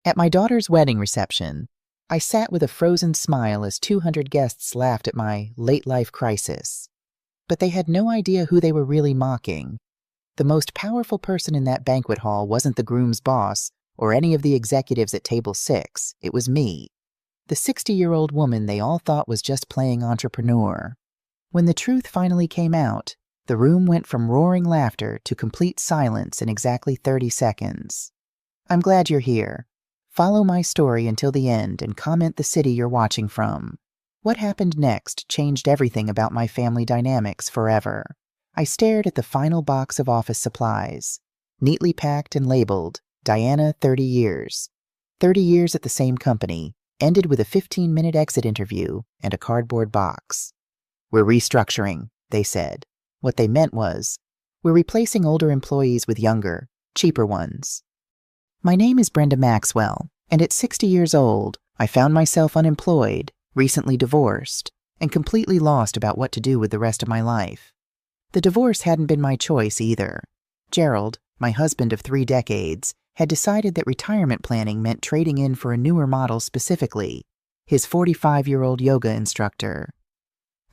At my daughter's wedding reception, I sat with a frozen smile as 200 guests laughed at my late-life crisis. But they had no idea who they were really mocking. The most powerful person in that banquet hall wasn't the groom's boss or any of the executives at table 6. It was me, the 60-year-old woman they all thought was just playing entrepreneur. When the truth finally came out, the room went from roaring laughter to complete silence in exactly 30 seconds. I'm glad you're here. Follow my story until the end and comment the city you're watching from. What happened next changed everything about my family dynamics forever. I stared at the final box of office supplies, neatly packed and labeled, Diana, 30 years. 30 years at the same company, ended with a 15-minute exit interview and a cardboard box. We're restructuring, they said. What they meant was, we're replacing older employees with younger, cheaper ones. My name is Brenda Maxwell, and at 60 years old, I found myself unemployed, recently divorced, and completely lost about what to do with the rest of my life. The divorce hadn't been my choice either. Gerald, my husband of 3 decades, had decided that retirement planning meant trading in for a newer model specifically, his 45-year-old yoga instructor.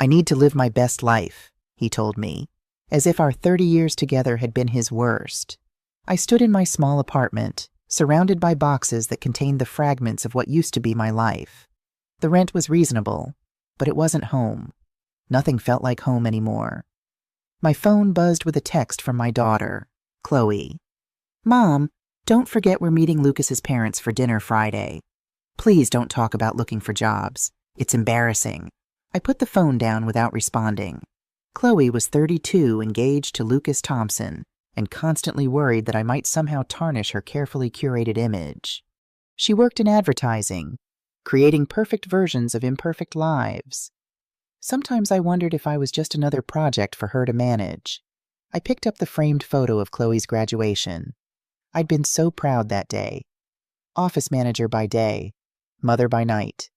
I need to live my best life, he told me, as if our 30 years together had been his worst. I stood in my small apartment, surrounded by boxes that contained the fragments of what used to be my life. The rent was reasonable, but it wasn't home. Nothing felt like home anymore. My phone buzzed with a text from my daughter, Chloe. Mom, don't forget we're meeting Lucas's parents for dinner Friday. Please don't talk about looking for jobs. It's embarrassing. I put the phone down without responding. Chloe was 32, engaged to Lucas Thompson, and constantly worried that I might somehow tarnish her carefully curated image. She worked in advertising, creating perfect versions of imperfect lives. Sometimes I wondered if I was just another project for her to manage. I picked up the framed photo of Chloe's graduation. I'd been so proud that day. Office manager by day, mother by night.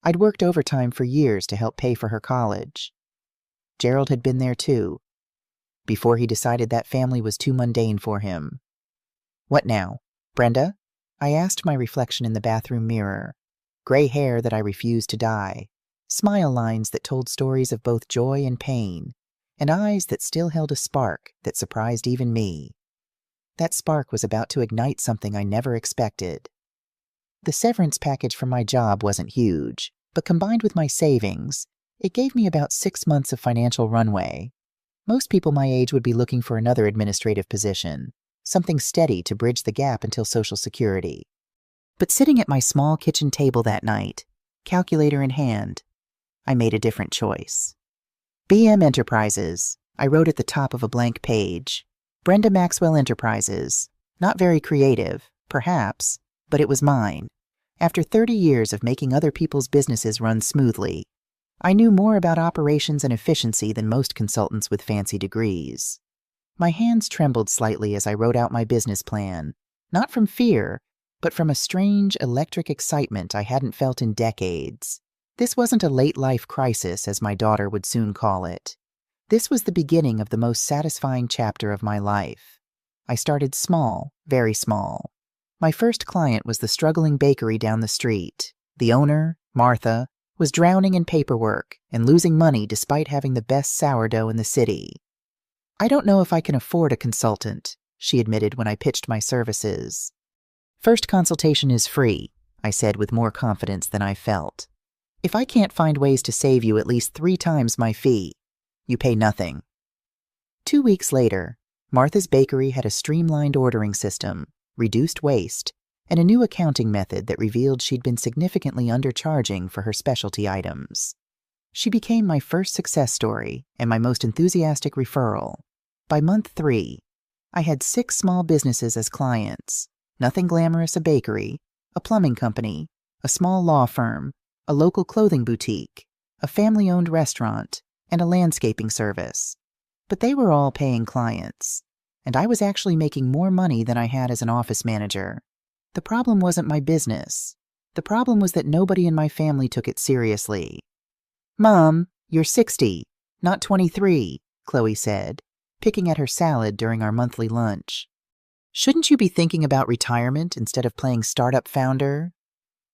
I'd worked overtime for years to help pay for her college. Gerald had been there too, before he decided that family was too mundane for him. What now, Brenda? I asked my reflection in the bathroom mirror. Gray hair that I refused to dye, smile lines that told stories of both joy and pain, and eyes that still held a spark that surprised even me. That spark was about to ignite something I never expected. The severance package from my job wasn't huge, but combined with my savings, it gave me about 6 months of financial runway. Most people my age would be looking for another administrative position, something steady to bridge the gap until Social Security. But sitting at my small kitchen table that night, calculator in hand, I made a different choice. BM Enterprises, I wrote at the top of a blank page. Brenda Maxwell Enterprises. Not very creative, perhaps, but it was mine. After 30 years of making other people's businesses run smoothly, I knew more about operations and efficiency than most consultants with fancy degrees. My hands trembled slightly as I wrote out my business plan, not from fear, but from a strange electric excitement I hadn't felt in decades. This wasn't a late-life crisis, as my daughter would soon call it. This was the beginning of the most satisfying chapter of my life. I started small, very small. My first client was the struggling bakery down the street. The owner, Martha, was drowning in paperwork and losing money despite having the best sourdough in the city. I don't know if I can afford a consultant, she admitted when I pitched my services. First consultation is free, I said with more confidence than I felt. If I can't find ways to save you at least 3 times my fee, you pay nothing. 2 weeks later, Martha's bakery had a streamlined ordering system, reduced waste, and a new accounting method that revealed she'd been significantly undercharging for her specialty items. She became my first success story and my most enthusiastic referral. By month 3, I had 6 small businesses as clients. Nothing glamorous: a bakery, a plumbing company, a small law firm, a local clothing boutique, a family-owned restaurant, and a landscaping service. But they were all paying clients, and I was actually making more money than I had as an office manager. The problem wasn't my business. The problem was that nobody in my family took it seriously. Mom, you're 60, not 23, Chloe said, picking at her salad during our monthly lunch. Shouldn't you be thinking about retirement instead of playing startup founder?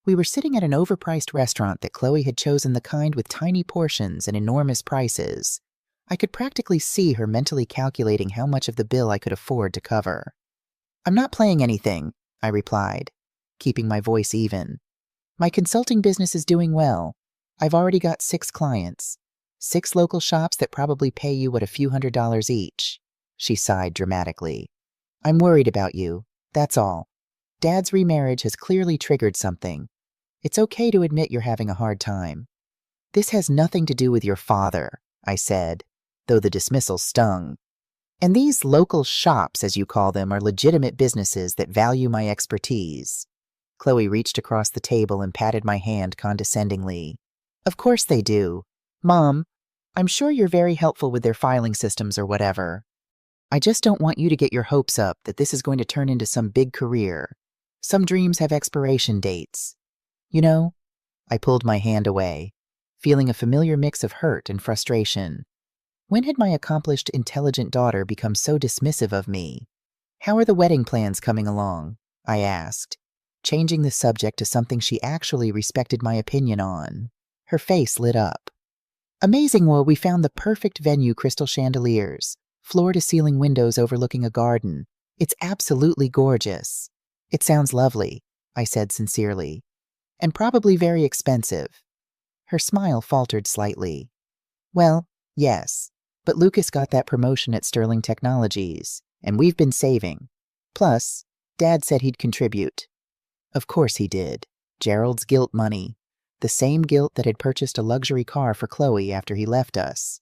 We were sitting at an overpriced restaurant that Chloe had chosen, the kind with tiny portions and enormous prices. I could practically see her mentally calculating how much of the bill I could afford to cover. I'm not playing anything, I replied, keeping my voice even. My consulting business is doing well. I've already got 6 clients. 6 local shops that probably pay you a few $100s each. She sighed dramatically. I'm worried about you, that's all. Dad's remarriage has clearly triggered something. It's okay to admit you're having a hard time. This has nothing to do with your father, I said, though the dismissal stung. And these local shops, as you call them, are legitimate businesses that value my expertise. Chloe reached across the table and patted my hand condescendingly. Of course they do. Mom, I'm sure you're very helpful with their filing systems or whatever. I just don't want you to get your hopes up that this is going to turn into some big career. Some dreams have expiration dates. You know, I pulled my hand away, feeling a familiar mix of hurt and frustration. When had my accomplished, intelligent daughter become so dismissive of me? How are the wedding plans coming along? I asked, changing the subject to something she actually respected my opinion on. Her face lit up. Amazing. Well, we found the perfect venue, crystal chandeliers, floor-to-ceiling windows overlooking a garden. It's absolutely gorgeous. It sounds lovely, I said sincerely. And probably very expensive. Her smile faltered slightly. Well, yes, but Lucas got that promotion at Sterling Technologies, and we've been saving. Plus, Dad said he'd contribute. Of course he did. Gerald's guilt money. The same guilt that had purchased a luxury car for Chloe after he left us.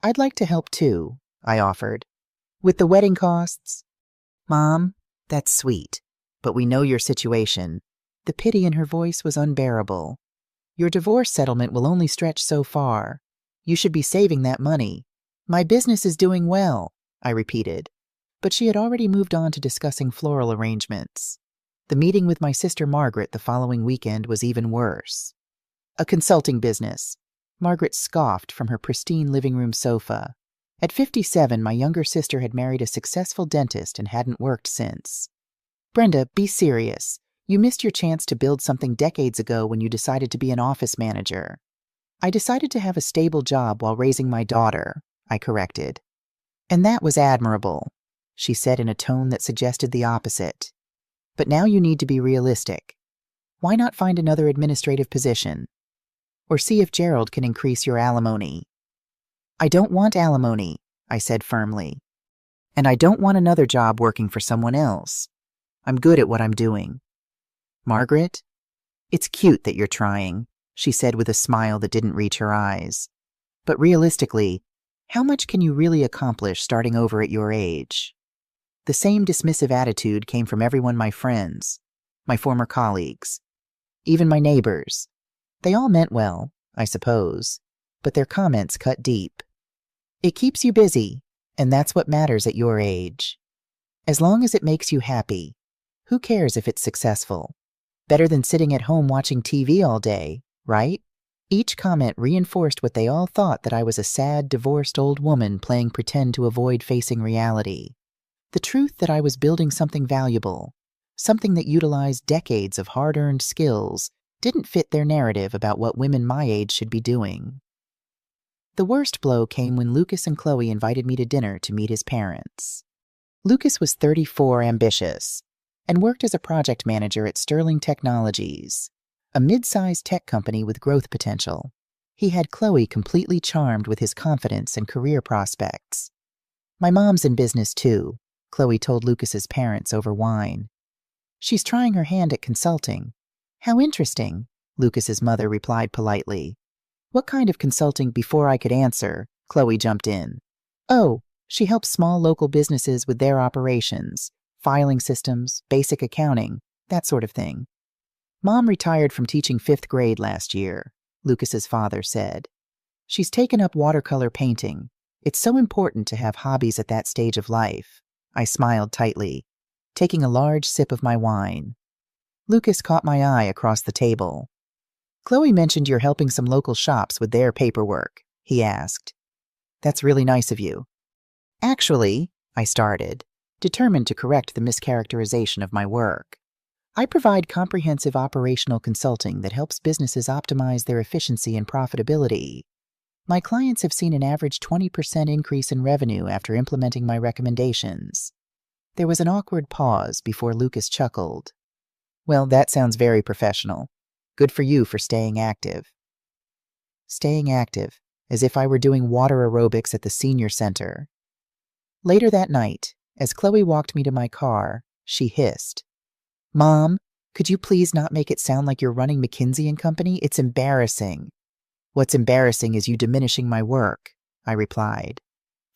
I'd like to help too, I offered. With the wedding costs? Mom, that's sweet, but we know your situation. The pity in her voice was unbearable. Your divorce settlement will only stretch so far. You should be saving that money. My business is doing well, I repeated. But she had already moved on to discussing floral arrangements. The meeting with my sister Margaret the following weekend was even worse. A consulting business. Margaret scoffed from her pristine living room sofa. At 57, my younger sister had married a successful dentist and hadn't worked since. Brenda, be serious. You missed your chance to build something decades ago when you decided to be an office manager. I decided to have a stable job while raising my daughter, I corrected. And that was admirable, she said in a tone that suggested the opposite. But now you need to be realistic. Why not find another administrative position? Or see if Gerald can increase your alimony. I don't want alimony, I said firmly. And I don't want another job working for someone else. I'm good at what I'm doing. Margaret? It's cute that you're trying, she said with a smile that didn't reach her eyes. But realistically, how much can you really accomplish starting over at your age? The same dismissive attitude came from everyone, my friends, my former colleagues, even my neighbors. They all meant well, I suppose, but their comments cut deep. It keeps you busy, and that's what matters at your age. As long as it makes you happy, who cares if it's successful? Better than sitting at home watching TV all day, right? Each comment reinforced what they all thought, that I was a sad, divorced old woman playing pretend to avoid facing reality. The truth that I was building something valuable, something that utilized decades of hard-earned skills, didn't fit their narrative about what women my age should be doing. The worst blow came when Lucas and Chloe invited me to dinner to meet his parents. Lucas was 34, ambitious, and worked as a project manager at Sterling Technologies, a mid-sized tech company with growth potential. He had Chloe completely charmed with his confidence and career prospects. My mom's in business too, Chloe told Lucas's parents over wine. She's trying her hand at consulting. How interesting, Lucas's mother replied politely. What kind of consulting? Before I could answer, Chloe jumped in. Oh, she helps small local businesses with their operations, filing systems, basic accounting, that sort of thing. Mom retired from teaching 5th grade last year, Lucas's father said. She's taken up watercolor painting. It's so important to have hobbies at that stage of life. I smiled tightly, taking a large sip of my wine. Lucas caught my eye across the table. Chloe mentioned you're helping some local shops with their paperwork, he asked. That's really nice of you. Actually, I started. determined to correct the mischaracterization of my work. I provide comprehensive operational consulting that helps businesses optimize their efficiency and profitability. My clients have seen an average 20% increase in revenue after implementing my recommendations. There was an awkward pause before Lucas chuckled. Well, that sounds very professional. Good for you for staying active. Staying active, as if I were doing water aerobics at the senior center. Later that night, as Chloe walked me to my car, she hissed, "Mom, could you please not make it sound like you're running McKinsey & Company? It's embarrassing." "What's embarrassing is you diminishing my work," I replied,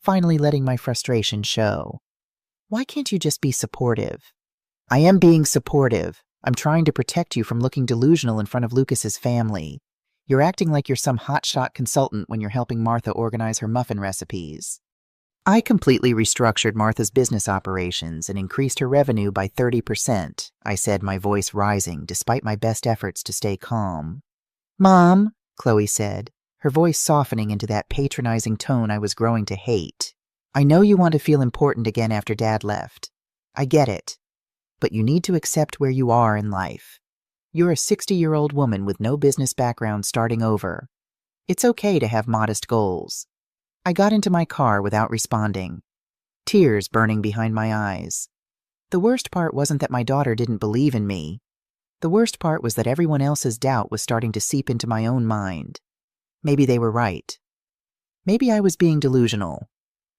finally letting my frustration show. "Why can't you just be supportive?" "I am being supportive. I'm trying to protect you from looking delusional in front of Lucas's family. You're acting like you're some hotshot consultant when you're helping Martha organize her muffin recipes." I completely restructured Martha's business operations and increased her revenue by 30%, I said, my voice rising despite my best efforts to stay calm. "Mom," Chloe said, her voice softening into that patronizing tone I was growing to hate. "I know you want to feel important again after Dad left. I get it. But you need to accept where you are in life. You're a 60-year-old woman with no business background starting over. It's okay to have modest goals." I got into my car without responding, tears burning behind my eyes. The worst part wasn't that my daughter didn't believe in me. The worst part was that everyone else's doubt was starting to seep into my own mind. Maybe they were right. Maybe I was being delusional.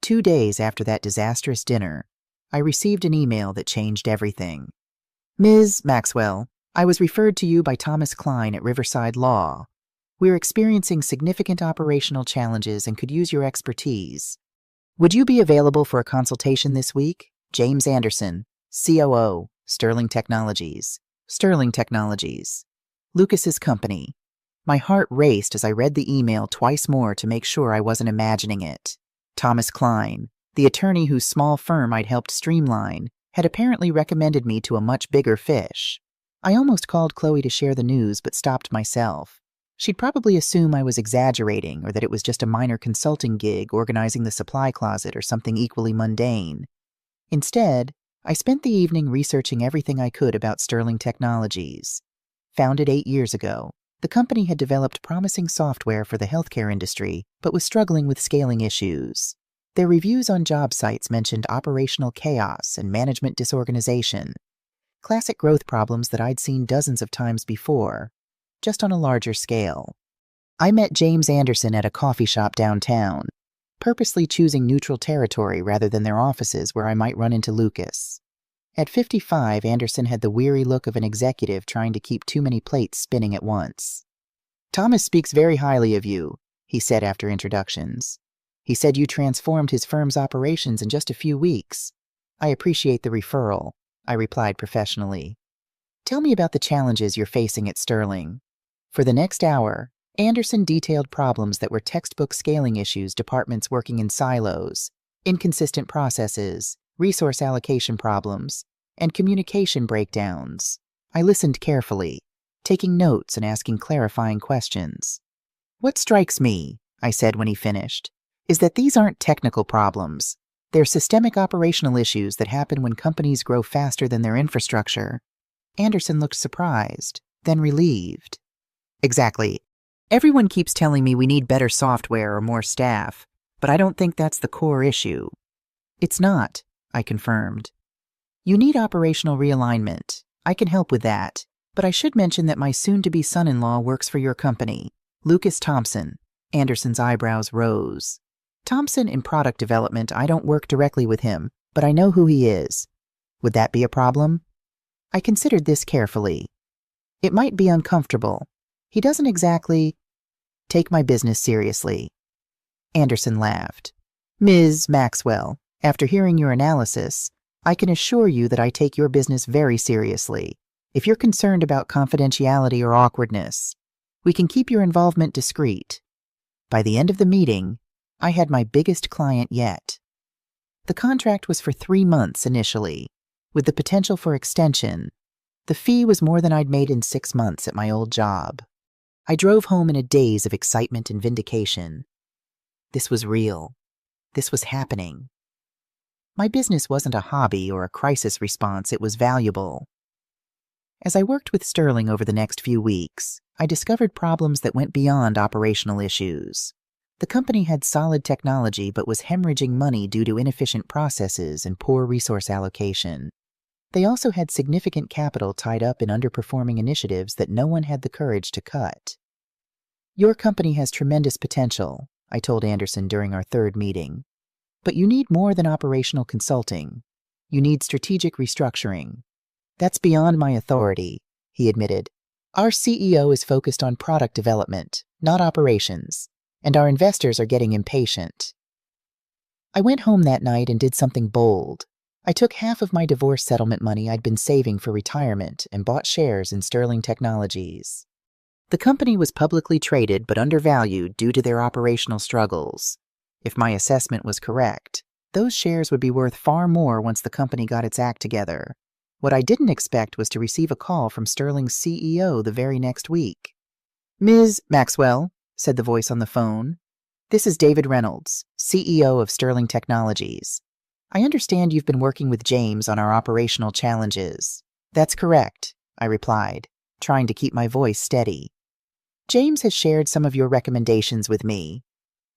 2 days after that disastrous dinner, I received an email that changed everything. "Ms. Maxwell, I was referred to you by Thomas Klein at Riverside Law. We're experiencing significant operational challenges and could use your expertise. Would you be available for a consultation this week? James Anderson, COO, Sterling Technologies. Sterling Technologies. Lucas's company." My heart raced as I read the email twice more to make sure I wasn't imagining it. Thomas Klein, the attorney whose small firm I'd helped streamline, had apparently recommended me to a much bigger fish. I almost called Chloe to share the news but stopped myself. She'd probably assume I was exaggerating or that it was just a minor consulting gig organizing the supply closet or something equally mundane. Instead, I spent the evening researching everything I could about Sterling Technologies. Founded 8 years ago, the company had developed promising software for the healthcare industry but was struggling with scaling issues. Their reviews on job sites mentioned operational chaos and management disorganization, classic growth problems that I'd seen dozens of times before, just on a larger scale. I met James Anderson at a coffee shop downtown, purposely choosing neutral territory rather than their offices where I might run into Lucas. At 55, Anderson had the weary look of an executive trying to keep too many plates spinning at once. "Thomas speaks very highly of you," he said after introductions. "He said you transformed his firm's operations in just a few weeks. I appreciate the referral," I replied professionally. "Tell me about the challenges you're facing at Sterling." For the next hour, Anderson detailed problems that were textbook scaling issues, departments working in silos, inconsistent processes, resource allocation problems, and communication breakdowns. I listened carefully, taking notes and asking clarifying questions. "What strikes me," I said when he finished, "is that these aren't technical problems. They're systemic operational issues that happen when companies grow faster than their infrastructure." Anderson looked surprised, then relieved. "Exactly. Everyone keeps telling me we need better software or more staff, but I don't think that's the core issue." "It's not," I confirmed. "You need operational realignment. I can help with that, but I should mention that my soon-to-be son-in-law works for your company, Lucas Thompson." Anderson's eyebrows rose. "Thompson in product development, I don't work directly with him, but I know who he is. Would that be a problem?" I considered this carefully. It might be uncomfortable. He doesn't exactly take my business seriously. Anderson laughed. "Ms. Maxwell, after hearing your analysis, I can assure you that I take your business very seriously. If you're concerned about confidentiality or awkwardness, we can keep your involvement discreet." By the end of the meeting, I had my biggest client yet. The contract was for 3 months initially, with the potential for extension. The fee was more than I'd made in 6 months at my old job. I drove home in a daze of excitement and vindication. This was real. This was happening. My business wasn't a hobby or a crisis response, it was valuable. As I worked with Sterling over the next few weeks, I discovered problems that went beyond operational issues. The company had solid technology but was hemorrhaging money due to inefficient processes and poor resource allocation. They also had significant capital tied up in underperforming initiatives that no one had the courage to cut. "Your company has tremendous potential," I told Anderson during our third meeting. "But you need more than operational consulting. You need strategic restructuring." "That's beyond my authority," he admitted. "Our CEO is focused on product development, not operations, and our investors are getting impatient." I went home that night and did something bold. I took half of my divorce settlement money I'd been saving for retirement and bought shares in Sterling Technologies. The company was publicly traded but undervalued due to their operational struggles. If my assessment was correct, those shares would be worth far more once the company got its act together. What I didn't expect was to receive a call from Sterling's CEO the very next week. "Ms. Maxwell," said the voice on the phone, "this is David Reynolds, CEO of Sterling Technologies. I understand you've been working with James on our operational challenges." "That's correct," I replied, trying to keep my voice steady. "James has shared some of your recommendations with me.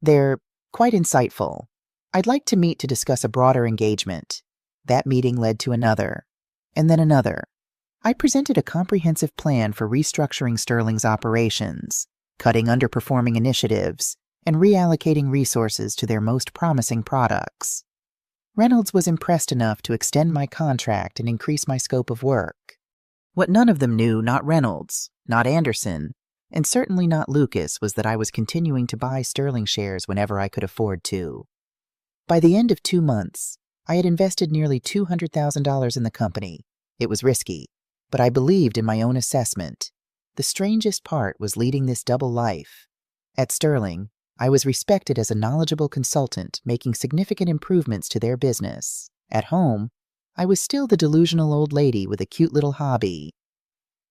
They're quite insightful. I'd like to meet to discuss a broader engagement." That meeting led to another, and then another. I presented a comprehensive plan for restructuring Sterling's operations, cutting underperforming initiatives, and reallocating resources to their most promising products. Reynolds was impressed enough to extend my contract and increase my scope of work. What none of them knew, not Reynolds, not Anderson, and certainly not Lucas, was that I was continuing to buy Sterling shares whenever I could afford to. By the end of 2 months, I had invested nearly $200,000 in the company. It was risky, but I believed in my own assessment. The strangest part was leading this double life. At Sterling, I was respected as a knowledgeable consultant making significant improvements to their business. At home, I was still the delusional old lady with a cute little hobby.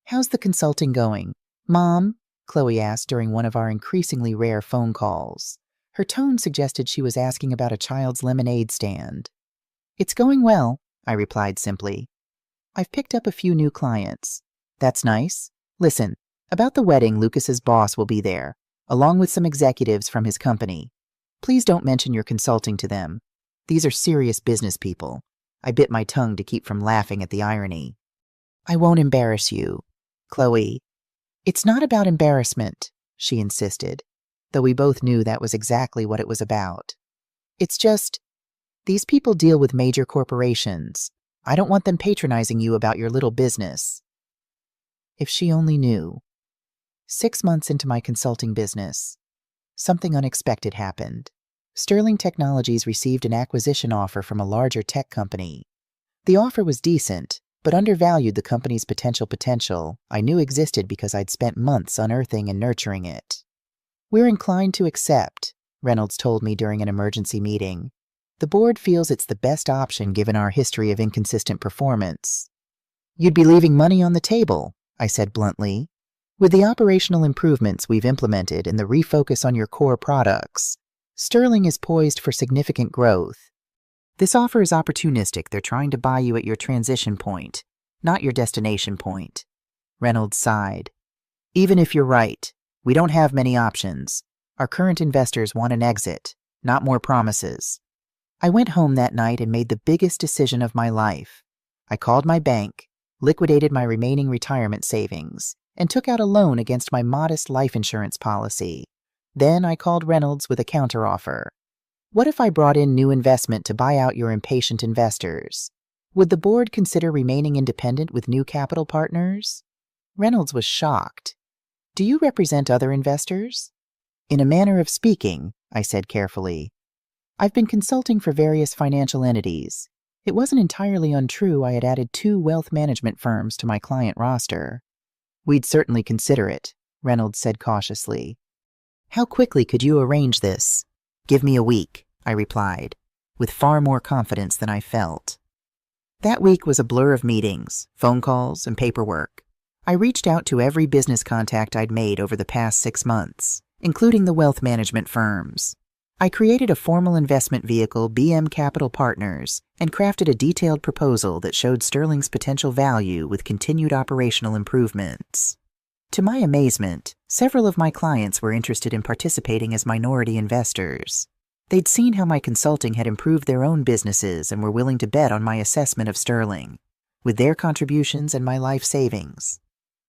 "How's the consulting going, Mom?" Chloe asked during one of our increasingly rare phone calls. Her tone suggested she was asking about a child's lemonade stand. "It's going well," I replied simply. "I've picked up a few new clients." "That's nice. Listen, about the wedding, Lucas's boss will be there, along with some executives from his company. Please don't mention your consulting to them. These are serious business people." I bit my tongue to keep from laughing at the irony. "I won't embarrass you, Chloe." "It's not about embarrassment," she insisted, though we both knew that was exactly what it was about. "It's just, these people deal with major corporations. I don't want them patronizing you about your little business." If she only knew. 6 months into my consulting business, something unexpected happened. Sterling Technologies received an acquisition offer from a larger tech company. The offer was decent, but undervalued the company's potential I knew existed because I'd spent months unearthing and nurturing it. "We're inclined to accept," Reynolds told me during an emergency meeting. "The board feels it's the best option given our history of inconsistent performance." "You'd be leaving money on the table," I said bluntly. "With the operational improvements we've implemented and the refocus on your core products, Sterling is poised for significant growth. This offer is opportunistic. They're trying to buy you at your transition point, not your destination point." Reynolds sighed. "Even if you're right, we don't have many options. Our current investors want an exit, not more promises." I went home that night and made the biggest decision of my life. I called my bank, liquidated my remaining retirement savings, and took out a loan against my modest life insurance policy. Then I called Reynolds with a counteroffer. "What if I brought in new investment to buy out your impatient investors? Would the board consider remaining independent with new capital partners?" Reynolds was shocked. "Do you represent other investors?" "In a manner of speaking," I said carefully. "I've been consulting for various financial entities. It wasn't entirely untrue I had added 2 wealth management firms to my client roster." "We'd certainly consider it," Reynolds said cautiously. "How quickly could you arrange this?" "Give me a week," I replied, with far more confidence than I felt. That week was a blur of meetings, phone calls, and paperwork. I reached out to every business contact I'd made over the past 6 months, including the wealth management firms. I created a formal investment vehicle, BM Capital Partners, and crafted a detailed proposal that showed Sterling's potential value with continued operational improvements. To my amazement, several of my clients were interested in participating as minority investors. They'd seen how my consulting had improved their own businesses and were willing to bet on my assessment of Sterling, with their contributions and my life savings.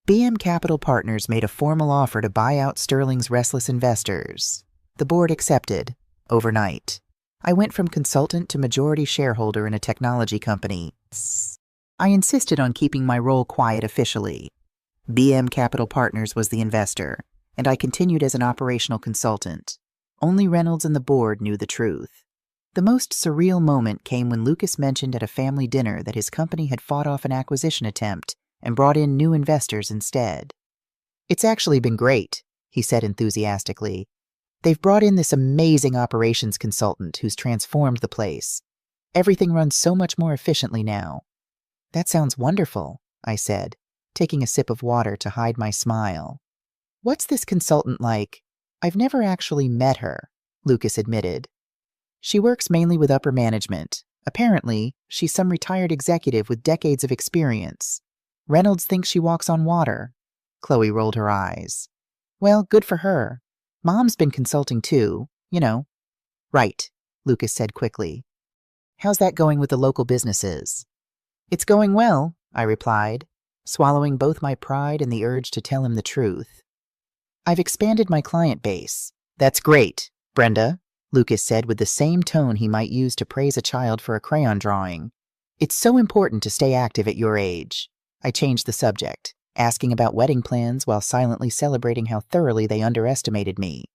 BM Capital Partners made a formal offer to buy out Sterling's restless investors. The board accepted, overnight. I went from consultant to majority shareholder in a technology company. I insisted on keeping my role quiet officially. BM Capital Partners was the investor, and I continued as an operational consultant. Only Reynolds and the board knew the truth. The most surreal moment came when Lucas mentioned at a family dinner that his company had fought off an acquisition attempt and brought in new investors instead. "It's actually been great," he said enthusiastically. "They've brought in this amazing operations consultant who's transformed the place. Everything runs so much more efficiently now." "That sounds wonderful," I said, taking a sip of water to hide my smile. "What's this consultant like?" "I've never actually met her," Lucas admitted. "She works mainly with upper management. Apparently, she's some retired executive with decades of experience. Reynolds thinks she walks on water." Chloe rolled her eyes. "Well, good for her. Mom's been consulting too, you know." "Right," Lucas said quickly. "How's that going with the local businesses?" "It's going well," I replied, swallowing both my pride and the urge to tell him the truth. "I've expanded my client base." "That's great, Brenda," Lucas said with the same tone he might use to praise a child for a crayon drawing. "It's so important to stay active at your age." I changed the subject, asking about wedding plans while silently celebrating how thoroughly they underestimated me.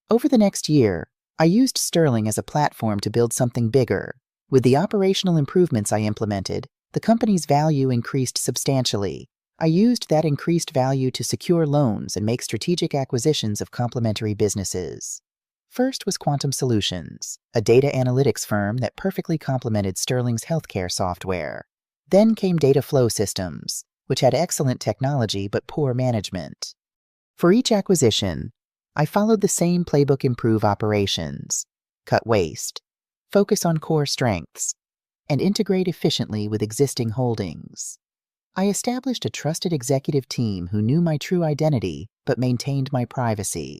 Over the next year, I used Sterling as a platform to build something bigger. With the operational improvements I implemented, the company's value increased substantially. I used that increased value to secure loans and make strategic acquisitions of complementary businesses. First was Quantum Solutions, a data analytics firm that perfectly complemented Sterling's healthcare software. Then came Data Flow Systems, which had excellent technology but poor management. For each acquisition, I followed the same playbook: improve operations, cut waste, focus on core strengths, and integrate efficiently with existing holdings. I established a trusted executive team who knew my true identity but maintained my privacy.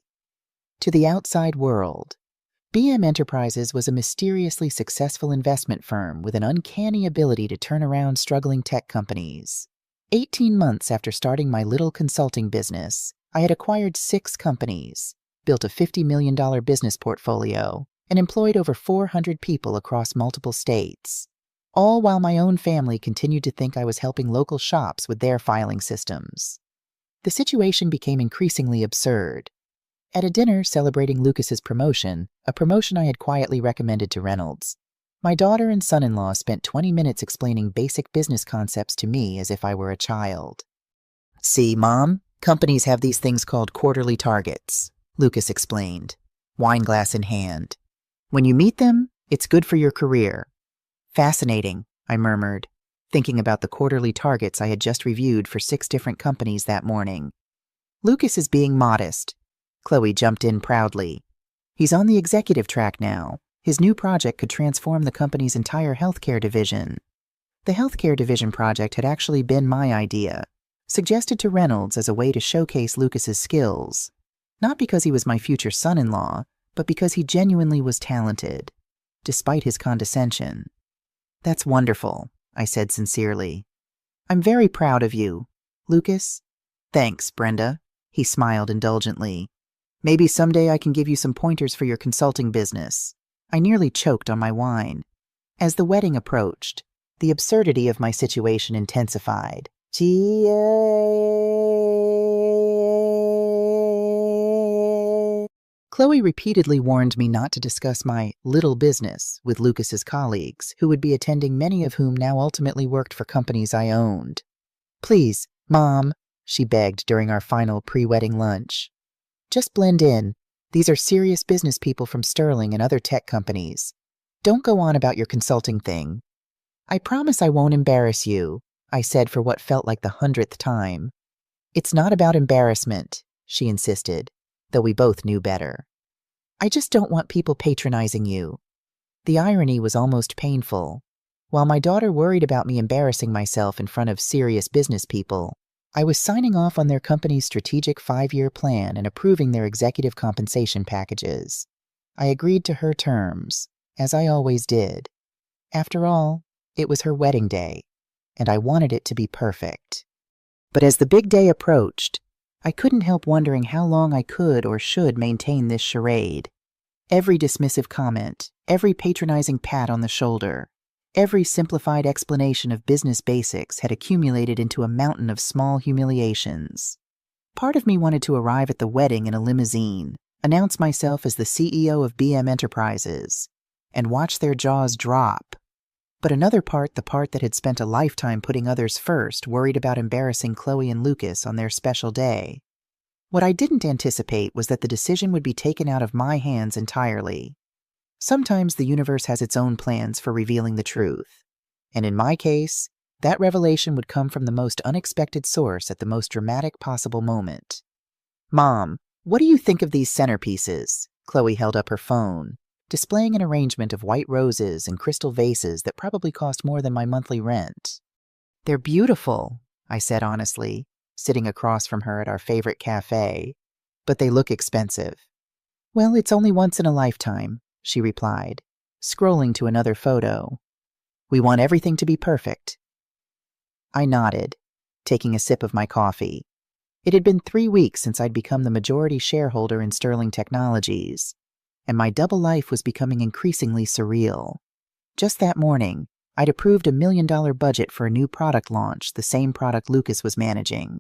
To the outside world, BM Enterprises was a mysteriously successful investment firm with an uncanny ability to turn around struggling tech companies. 18 months after starting my little consulting business, I had acquired 6 companies, built a $50 million business portfolio, and employed over 400 people across multiple states. All while my own family continued to think I was helping local shops with their filing systems. The situation became increasingly absurd. At a dinner celebrating Lucas's promotion, a promotion I had quietly recommended to Reynolds, my daughter and son-in-law spent 20 minutes explaining basic business concepts to me as if I were a child. "See, Mom, companies have these things called quarterly targets," Lucas explained, wineglass in hand. "When you meet them, it's good for your career." "Fascinating," I murmured, thinking about the quarterly targets I had just reviewed for 6 different companies that morning. "Lucas is being modest," Chloe jumped in proudly. "He's on the executive track now. His new project could transform the company's entire healthcare division." The healthcare division project had actually been my idea, suggested to Reynolds as a way to showcase Lucas's skills. Not because he was my future son-in-law, but because he genuinely was talented, despite his condescension. "That's wonderful," I said sincerely. "I'm very proud of you, Lucas." "Thanks, Brenda," he smiled indulgently. "Maybe someday I can give you some pointers for your consulting business." I nearly choked on my wine. As the wedding approached, the absurdity of my situation intensified. Chloe repeatedly warned me not to discuss my little business with Lucas's colleagues, who would be attending, many of whom now ultimately worked for companies I owned. "Please, Mom," she begged during our final pre-wedding lunch. "Just blend in. These are serious business people from Sterling and other tech companies. Don't go on about your consulting thing." "I promise I won't embarrass you," I said for what felt like the 100th time. "It's not about embarrassment," she insisted, though we both knew better. I just don't want people patronizing you." The irony was almost painful. While my daughter worried about me embarrassing myself in front of serious business people, I was signing off on their company's strategic 5-year plan and approving their executive compensation packages. I agreed to her terms, as I always did. After all, it was her wedding day, and I wanted it to be perfect. But as the big day approached, I couldn't help wondering how long I could or should maintain this charade. Every dismissive comment, every patronizing pat on the shoulder, every simplified explanation of business basics had accumulated into a mountain of small humiliations. Part of me wanted to arrive at the wedding in a limousine, announce myself as the CEO of BM Enterprises, and watch their jaws drop. But another part, the part that had spent a lifetime putting others first, worried about embarrassing Chloe and Lucas on their special day. What I didn't anticipate was that the decision would be taken out of my hands entirely. Sometimes the universe has its own plans for revealing the truth. And in my case, that revelation would come from the most unexpected source at the most dramatic possible moment. "Mom, what do you think of these centerpieces?" Chloe held up her phone, displaying an arrangement of white roses and crystal vases that probably cost more than my monthly rent. "They're beautiful," I said honestly, sitting across from her at our favorite cafe, "but they look expensive." "Well, it's only once in a lifetime," she replied, scrolling to another photo. "We want everything to be perfect." I nodded, taking a sip of my coffee. It had been 3 weeks since I'd become the majority shareholder in Sterling Technologies, and my double life was becoming increasingly surreal. Just that morning, I'd approved a $1 million budget for a new product launch, the same product Lucas was managing.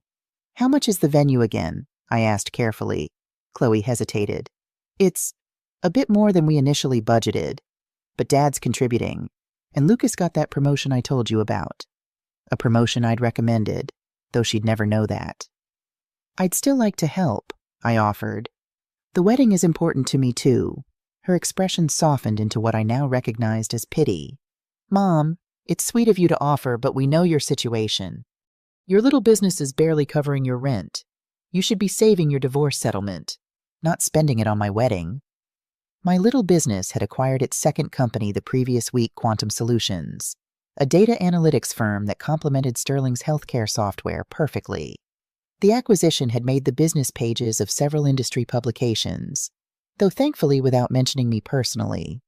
"How much is the venue again?" I asked carefully. Chloe hesitated. "It's a bit more than we initially budgeted, but Dad's contributing, and Lucas got that promotion I told you about." A promotion I'd recommended, though she'd never know that. "I'd still like to help," I offered. "The wedding is important to me too." Her expression softened into what I now recognized as pity. "Mom, it's sweet of you to offer, but we know your situation. Your little business is barely covering your rent. You should be saving your divorce settlement, not spending it on my wedding." My little business had acquired its second company the previous week, Quantum Solutions, a data analytics firm that complemented Sterling's healthcare software perfectly. The acquisition had made the business pages of several industry publications, though thankfully without mentioning me personally.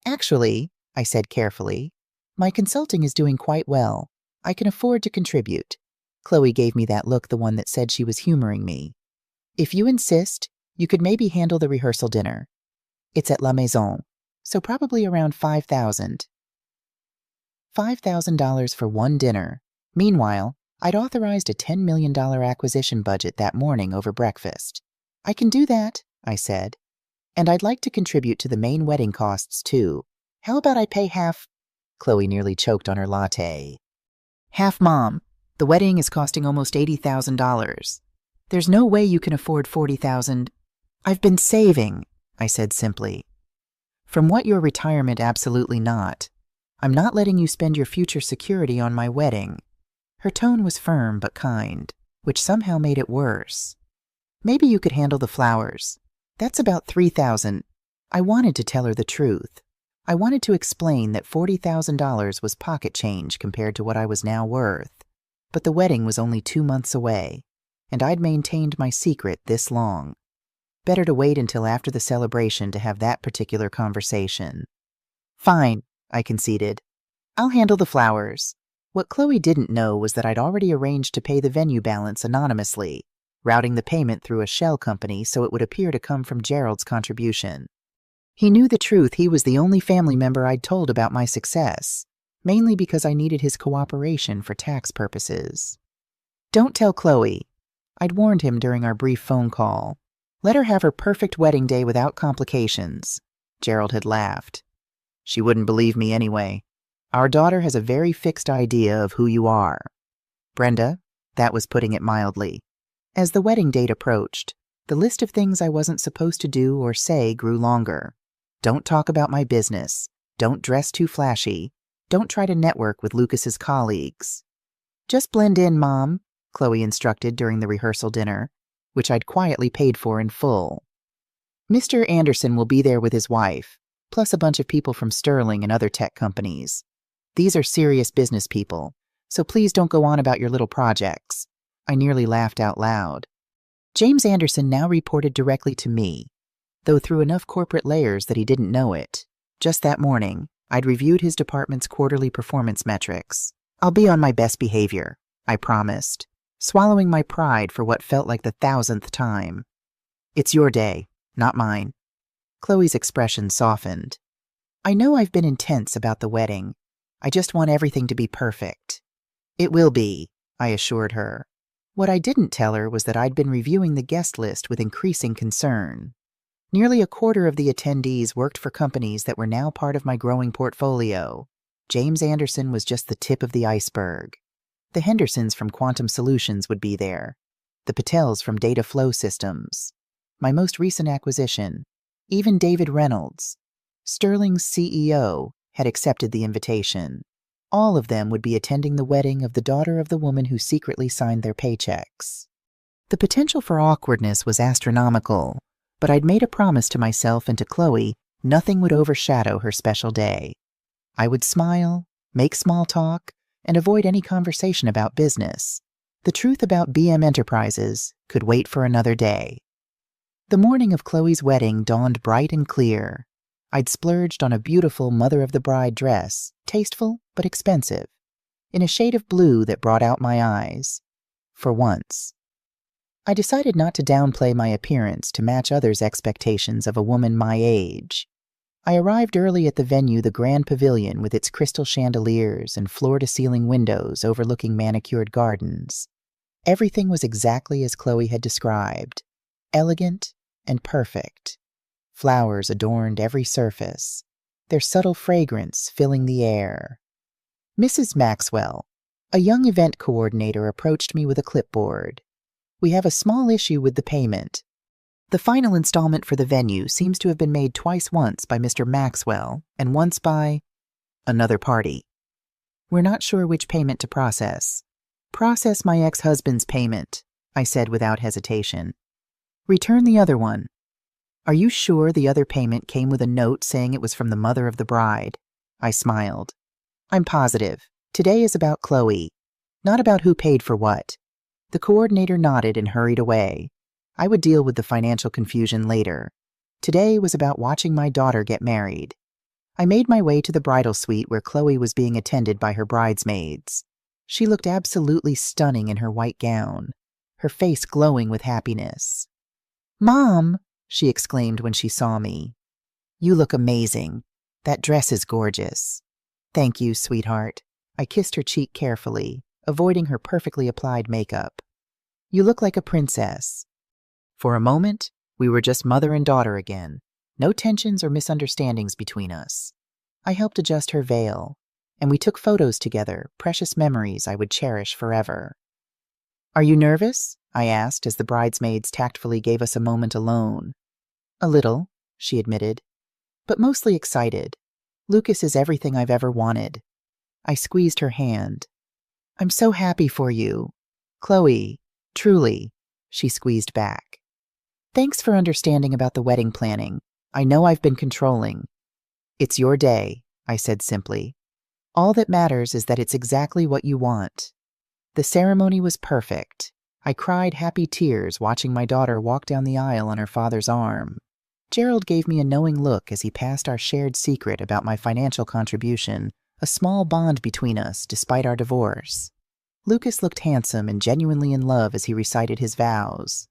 "Actually," I said carefully, "my consulting is doing quite well. I can afford to contribute." Chloe gave me that look, the one that said she was humoring me. "If you insist, you could maybe handle the rehearsal dinner. It's at La Maison, so probably around $5,000. $5,000 for one dinner. Meanwhile, I'd authorized a $10 million acquisition budget that morning over breakfast. "I can do that," I said. "And I'd like to contribute to the main wedding costs, too. How about I pay half?" Chloe nearly choked on her latte. "Half, Mom. The wedding is costing almost $80,000. There's no way you can afford $40,000. "I've been saving," I said simply. "From what your retirement? Absolutely not. I'm not letting you spend your future security on my wedding." Her tone was firm but kind, which somehow made it worse. "Maybe you could handle the flowers. That's about $3,000. I wanted to tell her the truth. I wanted to explain that $40,000 was pocket change compared to what I was now worth. But the wedding was only 2 months away, and I'd maintained my secret this long. Better to wait until after the celebration to have that particular conversation. "Fine," I conceded. "I'll handle the flowers." What Chloe didn't know was that I'd already arranged to pay the venue balance anonymously, routing the payment through a shell company so it would appear to come from Gerald's contribution. He knew the truth. He was the only family member I'd told about my success, mainly because I needed his cooperation for tax purposes. "Don't tell Chloe." I'd warned him during our brief phone call. "Let her have her perfect wedding day without complications." Gerald had laughed. "She wouldn't believe me anyway. Our daughter has a very fixed idea of who you are." Brenda, that was putting it mildly. As the wedding date approached, the list of things I wasn't supposed to do or say grew longer. Don't talk about my business. Don't dress too flashy. Don't try to network with Lucas's colleagues. "Just blend in, Mom," Chloe instructed during the rehearsal dinner, which I'd quietly paid for in full. Mr. Anderson will be there with his wife, plus a bunch of people from Sterling and other tech companies. These are serious business people, so please don't go on about your little projects. I nearly laughed out loud. James Anderson now reported directly to me, though through enough corporate layers that he didn't know it. Just that morning, I'd reviewed his department's quarterly performance metrics. I'll be on my best behavior, I promised, swallowing my pride for what felt like the 1,000th time. It's your day, not mine. Chloe's expression softened. I know I've been intense about the wedding. I just want everything to be perfect. It will be, I assured her. What I didn't tell her was that I'd been reviewing the guest list with increasing concern. Nearly a quarter of the attendees worked for companies that were now part of my growing portfolio. James Anderson was just the tip of the iceberg. The Hendersons from Quantum Solutions would be there. The Patels from Data Flow Systems. My most recent acquisition. Even David Reynolds, Sterling's CEO, had accepted the invitation. All of them would be attending the wedding of the daughter of the woman who secretly signed their paychecks. The potential for awkwardness was astronomical, but I'd made a promise to myself and to Chloe nothing would overshadow her special day. I would smile, make small talk, and avoid any conversation about business. The truth about BM Enterprises could wait for another day. The morning of Chloe's wedding dawned bright and clear. I'd splurged on a beautiful mother-of-the-bride dress, tasteful but expensive, in a shade of blue that brought out my eyes. For once. I decided not to downplay my appearance to match others' expectations of a woman my age. I arrived early at the venue, the Grand Pavilion, with its crystal chandeliers and floor-to-ceiling windows overlooking manicured gardens. Everything was exactly as Chloe had described, elegant and perfect. Flowers adorned every surface, their subtle fragrance filling the air. Mrs. Maxwell, a young event coordinator, approached me with a clipboard. We have a small issue with the payment. The final installment for the venue seems to have been made once by Mr. Maxwell and once by another party. We're not sure which payment to process. Process my ex-husband's payment, I said without hesitation. Return the other one. Are you sure the other payment came with a note saying it was from the mother of the bride? I smiled. I'm positive. Today is about Chloe, not about who paid for what. The coordinator nodded and hurried away. I would deal with the financial confusion later. Today was about watching my daughter get married. I made my way to the bridal suite where Chloe was being attended by her bridesmaids. She looked absolutely stunning in her white gown, her face glowing with happiness. "Mom!" she exclaimed when she saw me. "You look amazing. That dress is gorgeous." "Thank you, sweetheart." I kissed her cheek carefully, avoiding her perfectly applied makeup. "You look like a princess." For a moment, we were just mother and daughter again. No tensions or misunderstandings between us. I helped adjust her veil, and we took photos together, precious memories I would cherish forever. "Are you nervous?" I asked as the bridesmaids tactfully gave us a moment alone. "A little," she admitted, "but mostly excited. Lucas is everything I've ever wanted." I squeezed her hand. "I'm so happy for you. Chloe, truly," she squeezed back. "Thanks for understanding about the wedding planning. I know I've been controlling." "It's your day," I said simply. "All that matters is that it's exactly what you want." The ceremony was perfect. I cried happy tears watching my daughter walk down the aisle on her father's arm. Gerald gave me a knowing look as he passed our shared secret about my financial contribution, a small bond between us despite our divorce. Lucas looked handsome and genuinely in love as he recited his vows.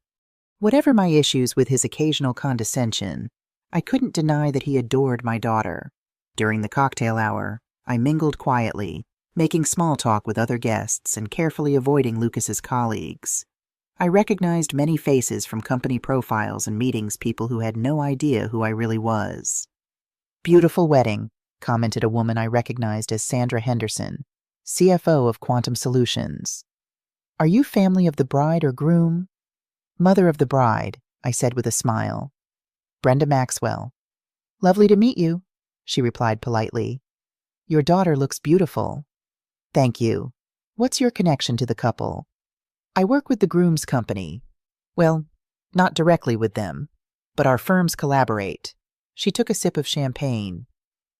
Whatever my issues with his occasional condescension, I couldn't deny that he adored my daughter. During the cocktail hour, I mingled quietly, making small talk with other guests and carefully avoiding Lucas's colleagues. I recognized many faces from company profiles and meetings, people who had no idea who I really was. "Beautiful wedding," commented a woman I recognized as Sandra Henderson, CFO of Quantum Solutions. "Are you family of the bride or groom?" "Mother of the bride," I said with a smile. "Brenda Maxwell." "Lovely to meet you," she replied politely. "Your daughter looks beautiful." "Thank you. What's your connection to the couple?" "I work with the Groom's company. Well, not directly with them, but our firms collaborate. She took a sip of champagne.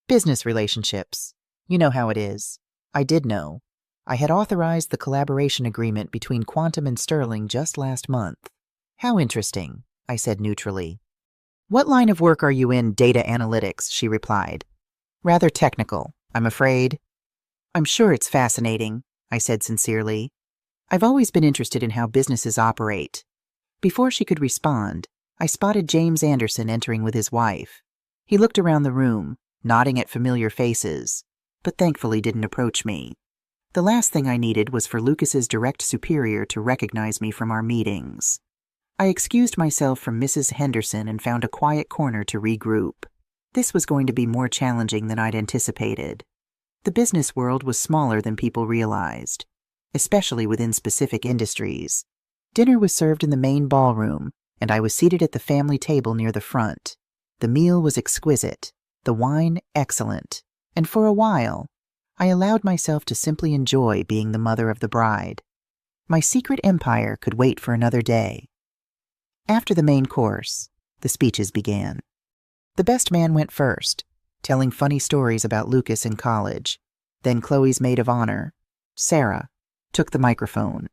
Business relationships. You know how it is. I did know. I had authorized the collaboration agreement between Quantum and Sterling just last month. How interesting, I said neutrally. What line of work are you in, data analytics? She replied. Rather technical, I'm afraid. I'm sure it's fascinating, I said sincerely. I've always been interested in how businesses operate. Before she could respond, I spotted James Anderson entering with his wife. He looked around the room, nodding at familiar faces, but thankfully didn't approach me. The last thing I needed was for Lucas's direct superior to recognize me from our meetings. I excused myself from Mrs. Henderson and found a quiet corner to regroup. This was going to be more challenging than I'd anticipated. The business world was smaller than people realized, especially within specific industries. Dinner was served in the main ballroom, and I was seated at the family table near the front. The meal was exquisite, the wine excellent, and for a while, I allowed myself to simply enjoy being the mother of the bride. My secret empire could wait for another day. After the main course, the speeches began. The best man went first, telling funny stories about Lucas in college. Then Chloe's maid of honor, Sarah, took the microphone.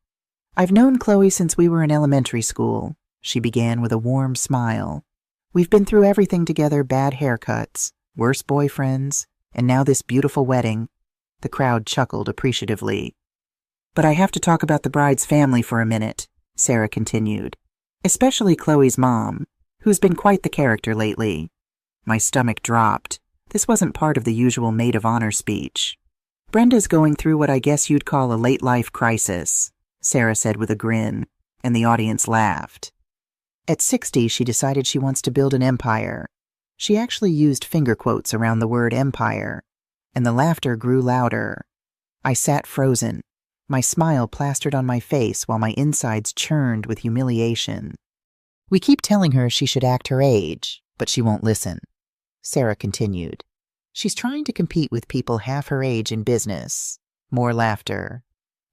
I've known Chloe since we were in elementary school, she began with a warm smile. We've been through everything together, bad haircuts, worse boyfriends, and now this beautiful wedding. The crowd chuckled appreciatively. But I have to talk about the bride's family for a minute, Sarah continued. Especially Chloe's mom, who's been quite the character lately. My stomach dropped. This wasn't part of the usual maid of honor speech. Brenda's going through what I guess you'd call a late-life crisis, Sarah said with a grin, and the audience laughed. At 60, she decided she wants to build an empire. She actually used finger quotes around the word empire, and the laughter grew louder. I sat frozen, my smile plastered on my face while my insides churned with humiliation. We keep telling her she should act her age, but she won't listen. Sarah continued. She's trying to compete with people half her age in business. More laughter.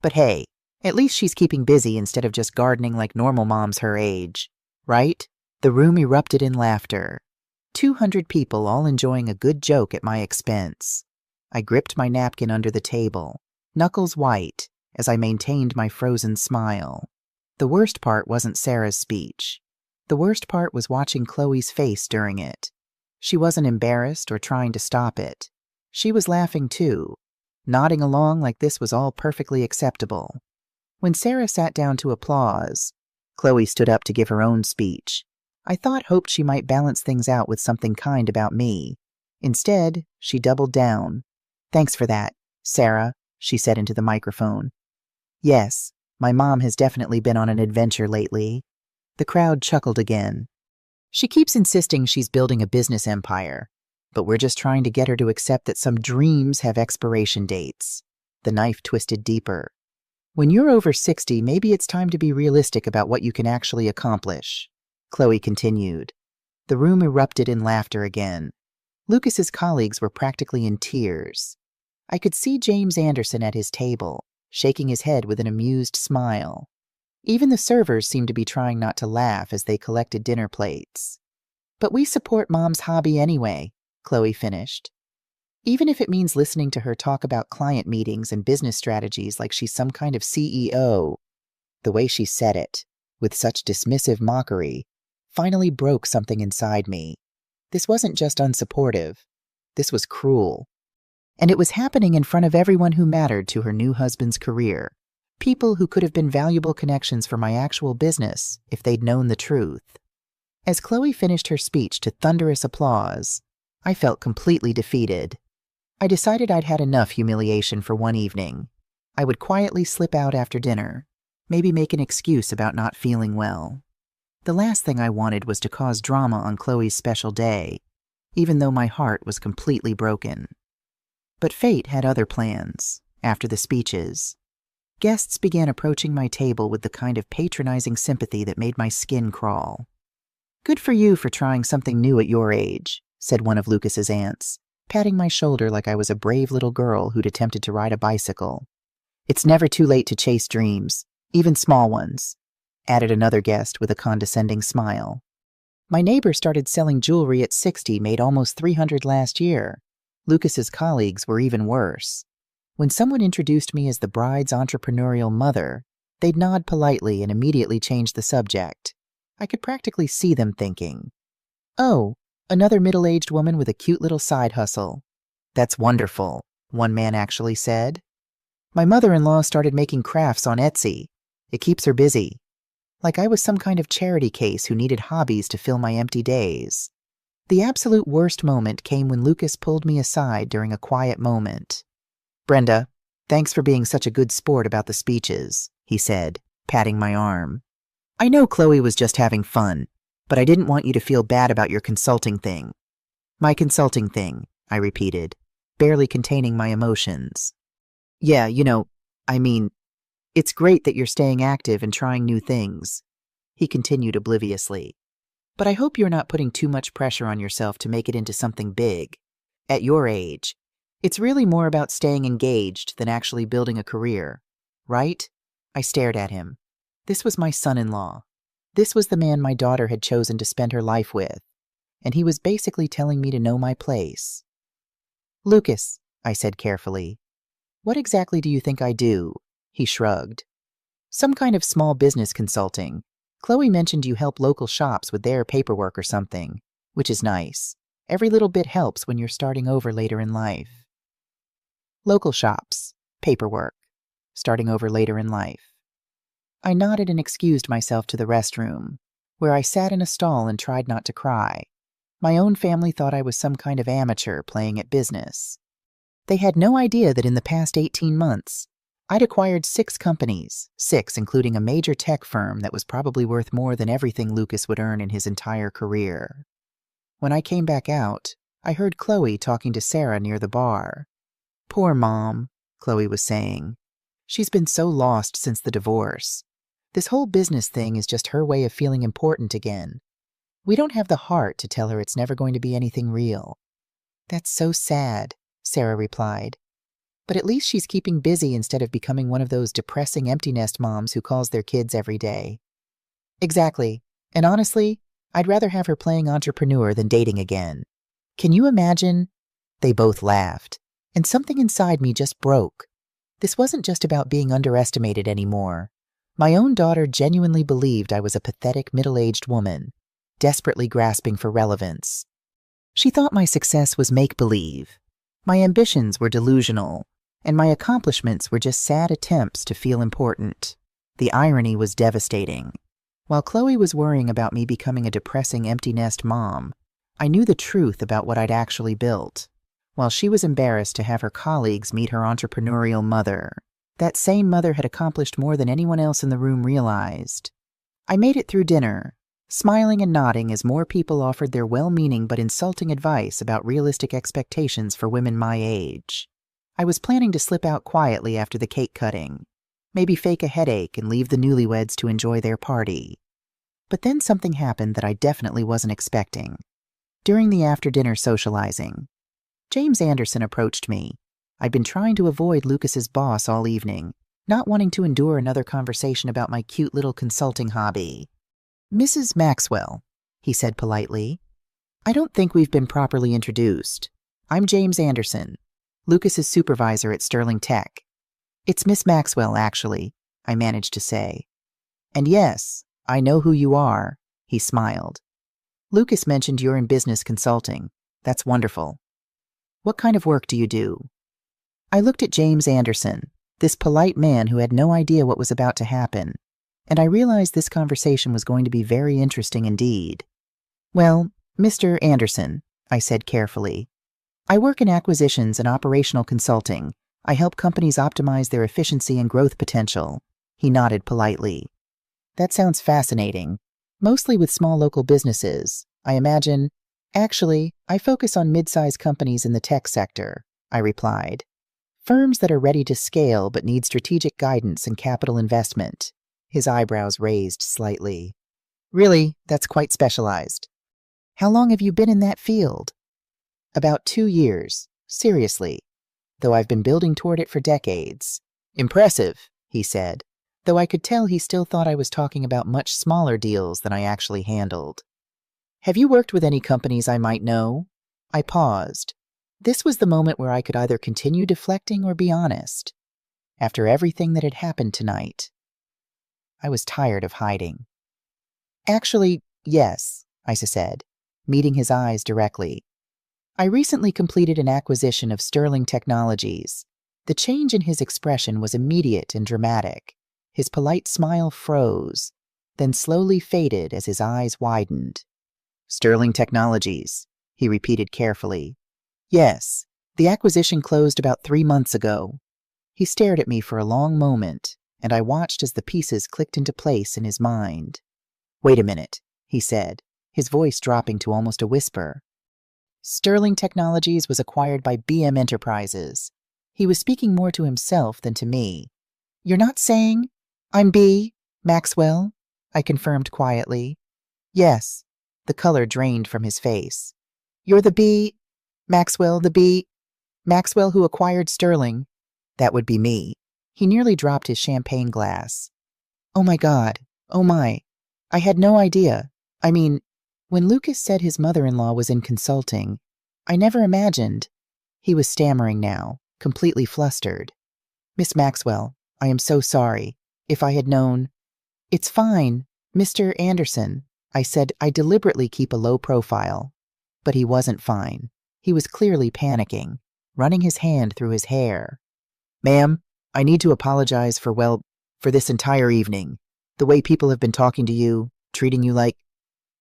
But hey, at least she's keeping busy instead of just gardening like normal moms her age. Right? The room erupted in laughter. 200 people all enjoying a good joke at my expense. I gripped my napkin under the table, knuckles white, as I maintained my frozen smile. The worst part wasn't Sarah's speech. The worst part was watching Chloe's face during it. She wasn't embarrassed or trying to stop it. She was laughing too, nodding along like this was all perfectly acceptable. When Sarah sat down to applause, Chloe stood up to give her own speech. I hoped she might balance things out with something kind about me. Instead, she doubled down. Thanks for that, Sarah, she said into the microphone. Yes, my mom has definitely been on an adventure lately. The crowd chuckled again. She keeps insisting she's building a business empire, but we're just trying to get her to accept that some dreams have expiration dates. The knife twisted deeper. When you're over 60, maybe it's time to be realistic about what you can actually accomplish, Chloe continued. The room erupted in laughter again. Lucas's colleagues were practically in tears. I could see James Anderson at his table, shaking his head with an amused smile. Even the servers seemed to be trying not to laugh as they collected dinner plates. But we support Mom's hobby anyway, Chloe finished. Even if it means listening to her talk about client meetings and business strategies like she's some kind of CEO. The way she said it, with such dismissive mockery, finally broke something inside me. This wasn't just unsupportive. This was cruel. And it was happening in front of everyone who mattered to her new husband's career. People who could have been valuable connections for my actual business if they'd known the truth. As Chloe finished her speech to thunderous applause, I felt completely defeated. I decided I'd had enough humiliation for one evening. I would quietly slip out after dinner, maybe make an excuse about not feeling well. The last thing I wanted was to cause drama on Chloe's special day, even though my heart was completely broken. But fate had other plans, after the speeches. Guests began approaching my table with the kind of patronizing sympathy that made my skin crawl. Good for you for trying something new at your age, said one of Lucas's aunts, patting my shoulder like I was a brave little girl who'd attempted to ride a bicycle. It's never too late to chase dreams, even small ones, added another guest with a condescending smile. My neighbor started selling jewelry at 60, made almost 300 last year. Lucas's colleagues were even worse. When someone introduced me as the bride's entrepreneurial mother, they'd nod politely and immediately change the subject. I could practically see them thinking, "Oh, another middle-aged woman with a cute little side hustle. That's wonderful," one man actually said. "My mother-in-law started making crafts on Etsy. It keeps her busy." Like I was some kind of charity case who needed hobbies to fill my empty days. The absolute worst moment came when Lucas pulled me aside during a quiet moment. "Brenda, thanks for being such a good sport about the speeches," he said, patting my arm. "I know Chloe was just having fun, but I didn't want you to feel bad about your consulting thing." "My consulting thing," I repeated, barely containing my emotions. "Yeah, I mean, it's great that you're staying active and trying new things," he continued obliviously. "But I hope you're not putting too much pressure on yourself to make it into something big. At your age, it's really more about staying engaged than actually building a career, right?" I stared at him. This was my son-in-law. This was the man my daughter had chosen to spend her life with, and he was basically telling me to know my place. "Lucas," I said carefully, "what exactly do you think I do?" He shrugged. "Some kind of small business consulting. Chloe mentioned you help local shops with their paperwork or something, which is nice. Every little bit helps when you're starting over later in life." Local shops, paperwork, starting over later in life. I nodded and excused myself to the restroom, where I sat in a stall and tried not to cry. My own family thought I was some kind of amateur playing at business. They had no idea that in the past 18 months, I'd acquired 6 companies, 6 including a major tech firm that was probably worth more than everything Lucas would earn in his entire career. When I came back out, I heard Chloe talking to Sarah near the bar. "Poor Mom," Chloe was saying. "She's been so lost since the divorce. This whole business thing is just her way of feeling important again. We don't have the heart to tell her it's never going to be anything real." "That's so sad," Sarah replied. "But at least she's keeping busy instead of becoming one of those depressing empty nest moms who calls their kids every day." "Exactly. And honestly, I'd rather have her playing entrepreneur than dating again. Can you imagine?" They both laughed, and something inside me just broke. This wasn't just about being underestimated anymore. My own daughter genuinely believed I was a pathetic middle-aged woman, desperately grasping for relevance. She thought my success was make-believe. My ambitions were delusional, and my accomplishments were just sad attempts to feel important. The irony was devastating. While Chloe was worrying about me becoming a depressing empty nest mom, I knew the truth about what I'd actually built. While she was embarrassed to have her colleagues meet her entrepreneurial mother, that same mother had accomplished more than anyone else in the room realized. I made it through dinner, smiling and nodding as more people offered their well-meaning but insulting advice about realistic expectations for women my age. I was planning to slip out quietly after the cake cutting, maybe fake a headache and leave the newlyweds to enjoy their party. But then something happened that I definitely wasn't expecting. During the after-dinner socializing, James Anderson approached me. I'd been trying to avoid Lucas's boss all evening, not wanting to endure another conversation about my cute little consulting hobby. "Mrs. Maxwell," he said politely, "I don't think we've been properly introduced. I'm James Anderson, Lucas's supervisor at Sterling Tech." "It's Miss Maxwell, actually," I managed to say. "And yes, I know who you are," he smiled. "Lucas mentioned you're in business consulting. That's wonderful. What kind of work do you do?" I looked at James Anderson, this polite man who had no idea what was about to happen, and I realized this conversation was going to be very interesting indeed. "Well, Mr. Anderson," I said carefully, "I work in acquisitions and operational consulting. I help companies optimize their efficiency and growth potential." He nodded politely. "That sounds fascinating. Mostly with small local businesses, I imagine." "Actually, I focus on mid-sized companies in the tech sector," I replied. "Firms that are ready to scale but need strategic guidance and capital investment." His eyebrows raised slightly. "Really, that's quite specialized. How long have you been in that field?" "About 2 years, seriously, though I've been building toward it for decades." "Impressive," he said, though I could tell he still thought I was talking about much smaller deals than I actually handled. Have you worked with any companies I might know? I paused. This was the moment where I could either continue deflecting or be honest. After everything that had happened tonight, I was tired of hiding. Actually, yes, I said, meeting his eyes directly. I recently completed an acquisition of Sterling Technologies. The change in his expression was immediate and dramatic. His polite smile froze, then slowly faded as his eyes widened. Sterling Technologies, he repeated carefully. Yes, the acquisition closed about 3 months ago. He stared at me for a long moment, and I watched as the pieces clicked into place in his mind. Wait a minute, he said, his voice dropping to almost a whisper. Sterling Technologies was acquired by BM Enterprises. He was speaking more to himself than to me. You're not saying? I'm B. Maxwell, I confirmed quietly. Yes, the color drained from his face. You're the B. Maxwell, the B. Maxwell who acquired Sterling. That would be me. He nearly dropped his champagne glass. Oh my God. Oh my. I had no idea. I mean, when Lucas said his mother-in-law was in consulting, I never imagined. He was stammering now, completely flustered. Miss Maxwell, I am so sorry. If I had known. It's fine, Mr. Anderson. I said I deliberately keep a low profile. But he wasn't fine. He was clearly panicking, running his hand through his hair. Ma'am, I need to apologize for this entire evening. The way people have been talking to you, treating you like...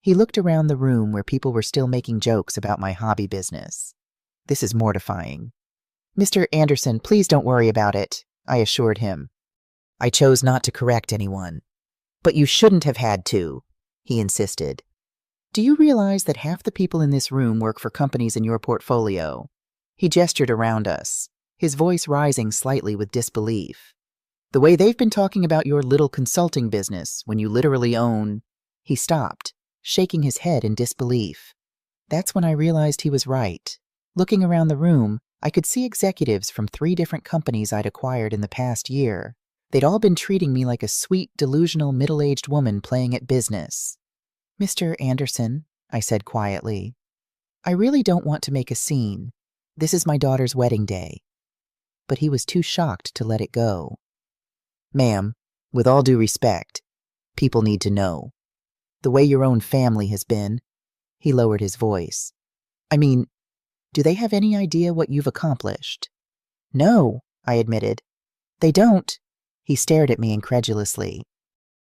He looked around the room where people were still making jokes about my hobby business. This is mortifying. Mr. Anderson, please don't worry about it, I assured him. I chose not to correct anyone. But you shouldn't have had to, he insisted. Do you realize that half the people in this room work for companies in your portfolio? He gestured around us, his voice rising slightly with disbelief. The way they've been talking about your little consulting business when you literally own... He stopped, shaking his head in disbelief. That's when I realized he was right. Looking around the room, I could see executives from 3 different companies I'd acquired in the past year. They'd all been treating me like a sweet, delusional, middle-aged woman playing at business. Mr. Anderson, I said quietly, I really don't want to make a scene. This is my daughter's wedding day. But he was too shocked to let it go. Ma'am, with all due respect, people need to know. The way your own family has been. He lowered his voice. I mean, do they have any idea what you've accomplished? No, I admitted. They don't. He stared at me incredulously.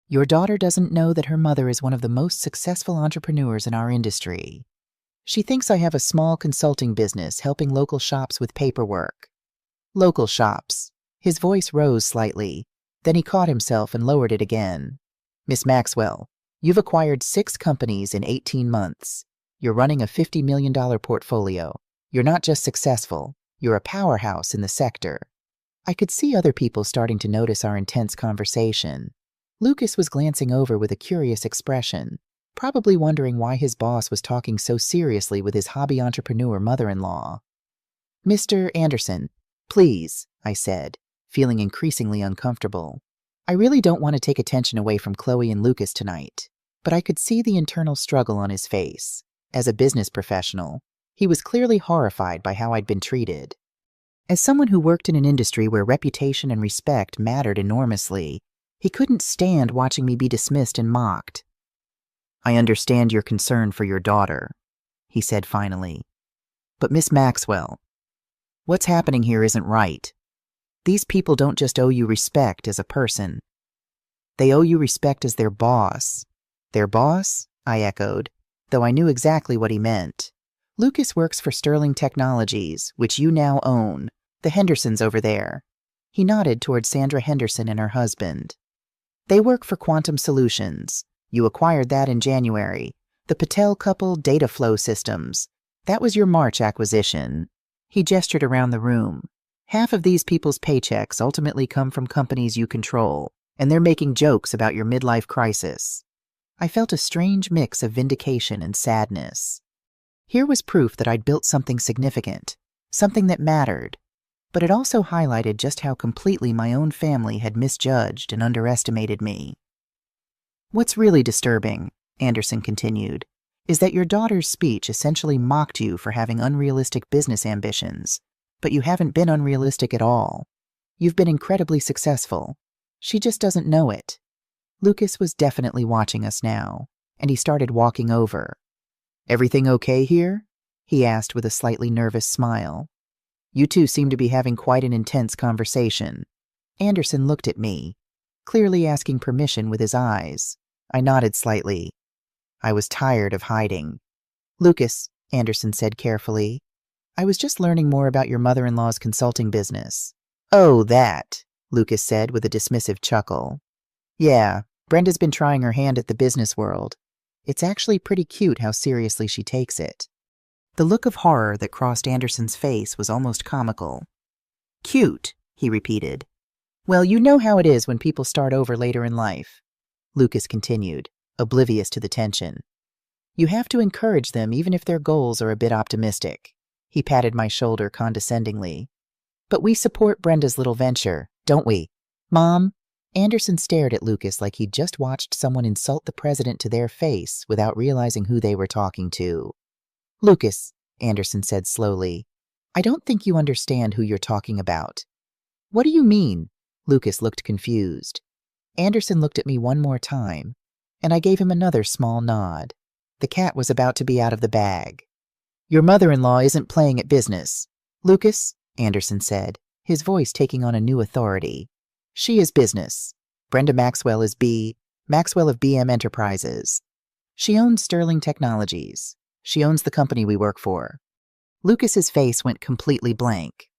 Your daughter doesn't know that her mother is one of the most successful entrepreneurs in our industry. She thinks I have a small consulting business helping local shops with paperwork. Local shops. His voice rose slightly. Then he caught himself and lowered it again. Miss Maxwell, you've acquired 6 companies in 18 months. You're running a $50 million portfolio. You're not just successful, you're a powerhouse in the sector. I could see other people starting to notice our intense conversation. Lucas was glancing over with a curious expression, probably wondering why his boss was talking so seriously with his hobby entrepreneur mother-in-law. Mr. Anderson, please, I said, feeling increasingly uncomfortable. I really don't want to take attention away from Chloe and Lucas tonight, but I could see the internal struggle on his face. As a business professional, he was clearly horrified by how I'd been treated. As someone who worked in an industry where reputation and respect mattered enormously, he couldn't stand watching me be dismissed and mocked. I understand your concern for your daughter, he said finally. But Miss Maxwell, what's happening here isn't right. These people don't just owe you respect as a person. They owe you respect as their boss. Their boss? I echoed, though I knew exactly what he meant. Lucas works for Sterling Technologies, which you now own, the Hendersons over there. He nodded toward Sandra Henderson and her husband. They work for Quantum Solutions. You acquired that in January. The Patel couple Data Flow Systems. That was your March acquisition. He gestured around the room. Half of these people's paychecks ultimately come from companies you control, and they're making jokes about your midlife crisis. I felt a strange mix of vindication and sadness. Here was proof that I'd built something significant, something that mattered, but it also highlighted just how completely my own family had misjudged and underestimated me. What's really disturbing, Anderson continued, is that your daughter's speech essentially mocked you for having unrealistic business ambitions, but you haven't been unrealistic at all. You've been incredibly successful. She just doesn't know it." Lucas was definitely watching us now, and he started walking over. "Everything okay here?" he asked with a slightly nervous smile. "You two seem to be having quite an intense conversation." Anderson looked at me, clearly asking permission with his eyes. I nodded slightly. I was tired of hiding. "Lucas," Anderson said carefully, "I was just learning more about your mother-in-law's consulting business." "Oh, that," Lucas said with a dismissive chuckle. "Yeah, Brenda's been trying her hand at the business world. It's actually pretty cute how seriously she takes it." The look of horror that crossed Anderson's face was almost comical. "Cute," he repeated. "Well, you know how it is when people start over later in life," Lucas continued, oblivious to the tension. "You have to encourage them even if their goals are a bit optimistic." He patted my shoulder condescendingly. "But we support Brenda's little venture, don't we, Mom?" Anderson stared at Lucas like he'd just watched someone insult the president to their face without realizing who they were talking to. "Lucas," Anderson said slowly, "I don't think you understand who you're talking about." "What do you mean?" Lucas looked confused. Anderson looked at me one more time, and I gave him another small nod. The cat was about to be out of the bag. "Your mother-in-law isn't playing at business, Lucas," Anderson said, his voice taking on a new authority. "She is business. Brenda Maxwell is Maxwell of BM Enterprises. She owns Sterling Technologies. She owns the company we work for." Lucas's face went completely blank.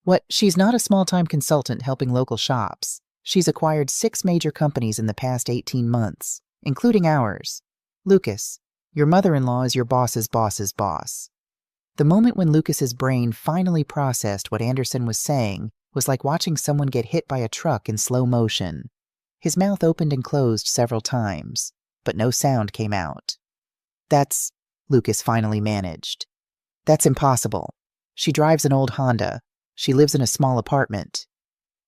"What, she's not a small-time consultant helping local shops. She's acquired 6 major companies in the past 18 months, including ours. Lucas, your mother-in-law is your boss's boss's boss." The moment when Lucas's brain finally processed what Anderson was saying was like watching someone get hit by a truck in slow motion. His mouth opened and closed several times, but no sound came out. "That's," Lucas finally managed. "That's impossible. She drives an old Honda. She lives in a small apartment.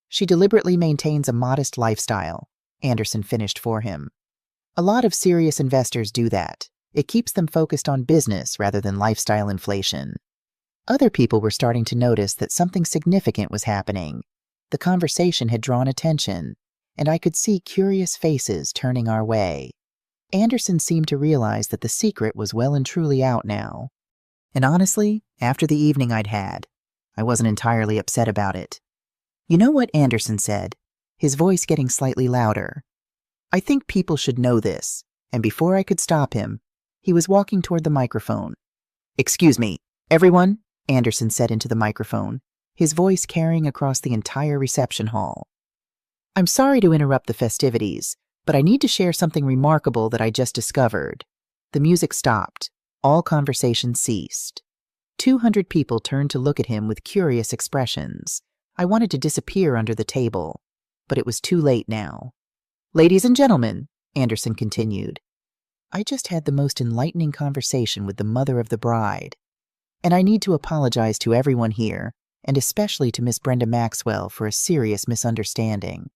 She deliberately maintains a modest lifestyle," Anderson finished for him. "A lot of serious investors do that. It keeps them focused on business rather than lifestyle inflation." Other people were starting to notice that something significant was happening. The conversation had drawn attention, and I could see curious faces turning our way. Anderson seemed to realize that the secret was well and truly out now. And honestly, after the evening I'd had, I wasn't entirely upset about it. "You know what?" Anderson said, his voice getting slightly louder. "I think people should know this," and before I could stop him, he was walking toward the microphone. "Excuse me, everyone," Anderson said into the microphone, his voice carrying across the entire reception hall. "I'm sorry to interrupt the festivities, but I need to share something remarkable that I just discovered." The music stopped. All conversation ceased. 200 people turned to look at him with curious expressions. I wanted to disappear under the table, but it was too late now. "Ladies and gentlemen," Anderson continued, "I just had the most enlightening conversation with the mother of the bride. And I need to apologize to everyone here, and especially to Miss Brenda Maxwell for a serious misunderstanding."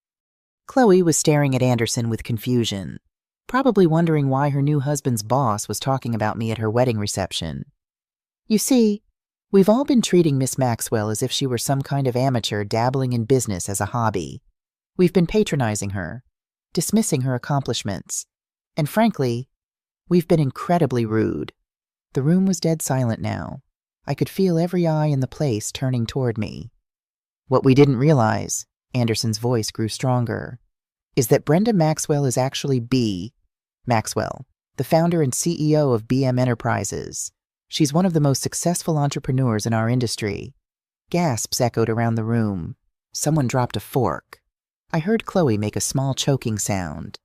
Chloe was staring at Anderson with confusion, probably wondering why her new husband's boss was talking about me at her wedding reception. "You see, we've all been treating Miss Maxwell as if she were some kind of amateur dabbling in business as a hobby. We've been patronizing her, dismissing her accomplishments, and frankly, we've been incredibly rude." The room was dead silent now. I could feel every eye in the place turning toward me. "What we didn't realize," Anderson's voice grew stronger, "is that Brenda Maxwell is actually Maxwell, the founder and CEO of BM Enterprises. She's one of the most successful entrepreneurs in our industry." Gasps echoed around the room. Someone dropped a fork. I heard Chloe make a small choking sound.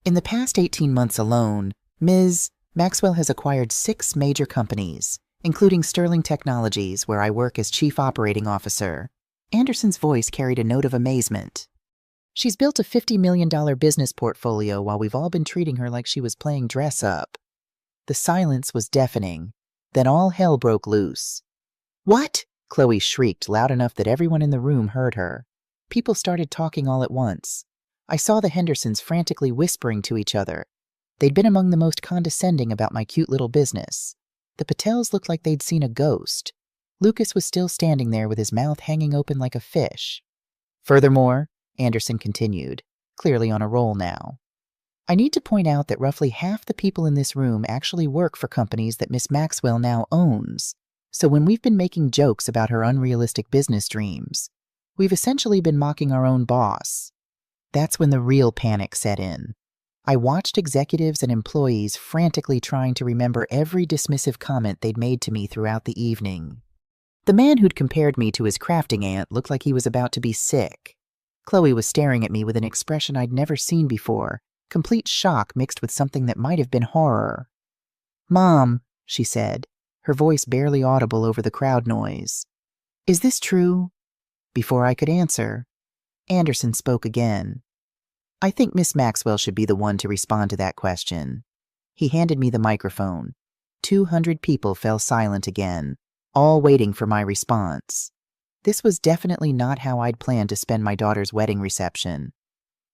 "In the past 18 months alone, Ms. Maxwell has acquired 6 major companies, including Sterling Technologies, where I work as Chief Operating Officer." Anderson's voice carried a note of amazement. "She's built a $50 million business portfolio while we've all been treating her like she was playing dress-up." The silence was deafening. Then all hell broke loose. "What?" Chloe shrieked loud enough that everyone in the room heard her. People started talking all at once. I saw the Hendersons frantically whispering to each other. They'd been among the most condescending about my cute little business. The Patels looked like they'd seen a ghost. Lucas was still standing there with his mouth hanging open like a fish. Furthermore, Anderson continued, clearly on a roll now, I need to point out that roughly half the people in this room actually work for companies that Miss Maxwell now owns. So when we've been making jokes about her unrealistic business dreams, we've essentially been mocking our own boss. That's when the real panic set in. I watched executives and employees frantically trying to remember every dismissive comment they'd made to me throughout the evening. The man who'd compared me to his crafting aunt looked like he was about to be sick. Chloe was staring at me with an expression I'd never seen before, complete shock mixed with something that might have been horror. "Mom," she said, her voice barely audible over the crowd noise. "Is this true?" Before I could answer, Anderson spoke again. "I think Miss Maxwell should be the one to respond to that question." He handed me the microphone. 200 people fell silent again, all waiting for my response. This was definitely not how I'd planned to spend my daughter's wedding reception.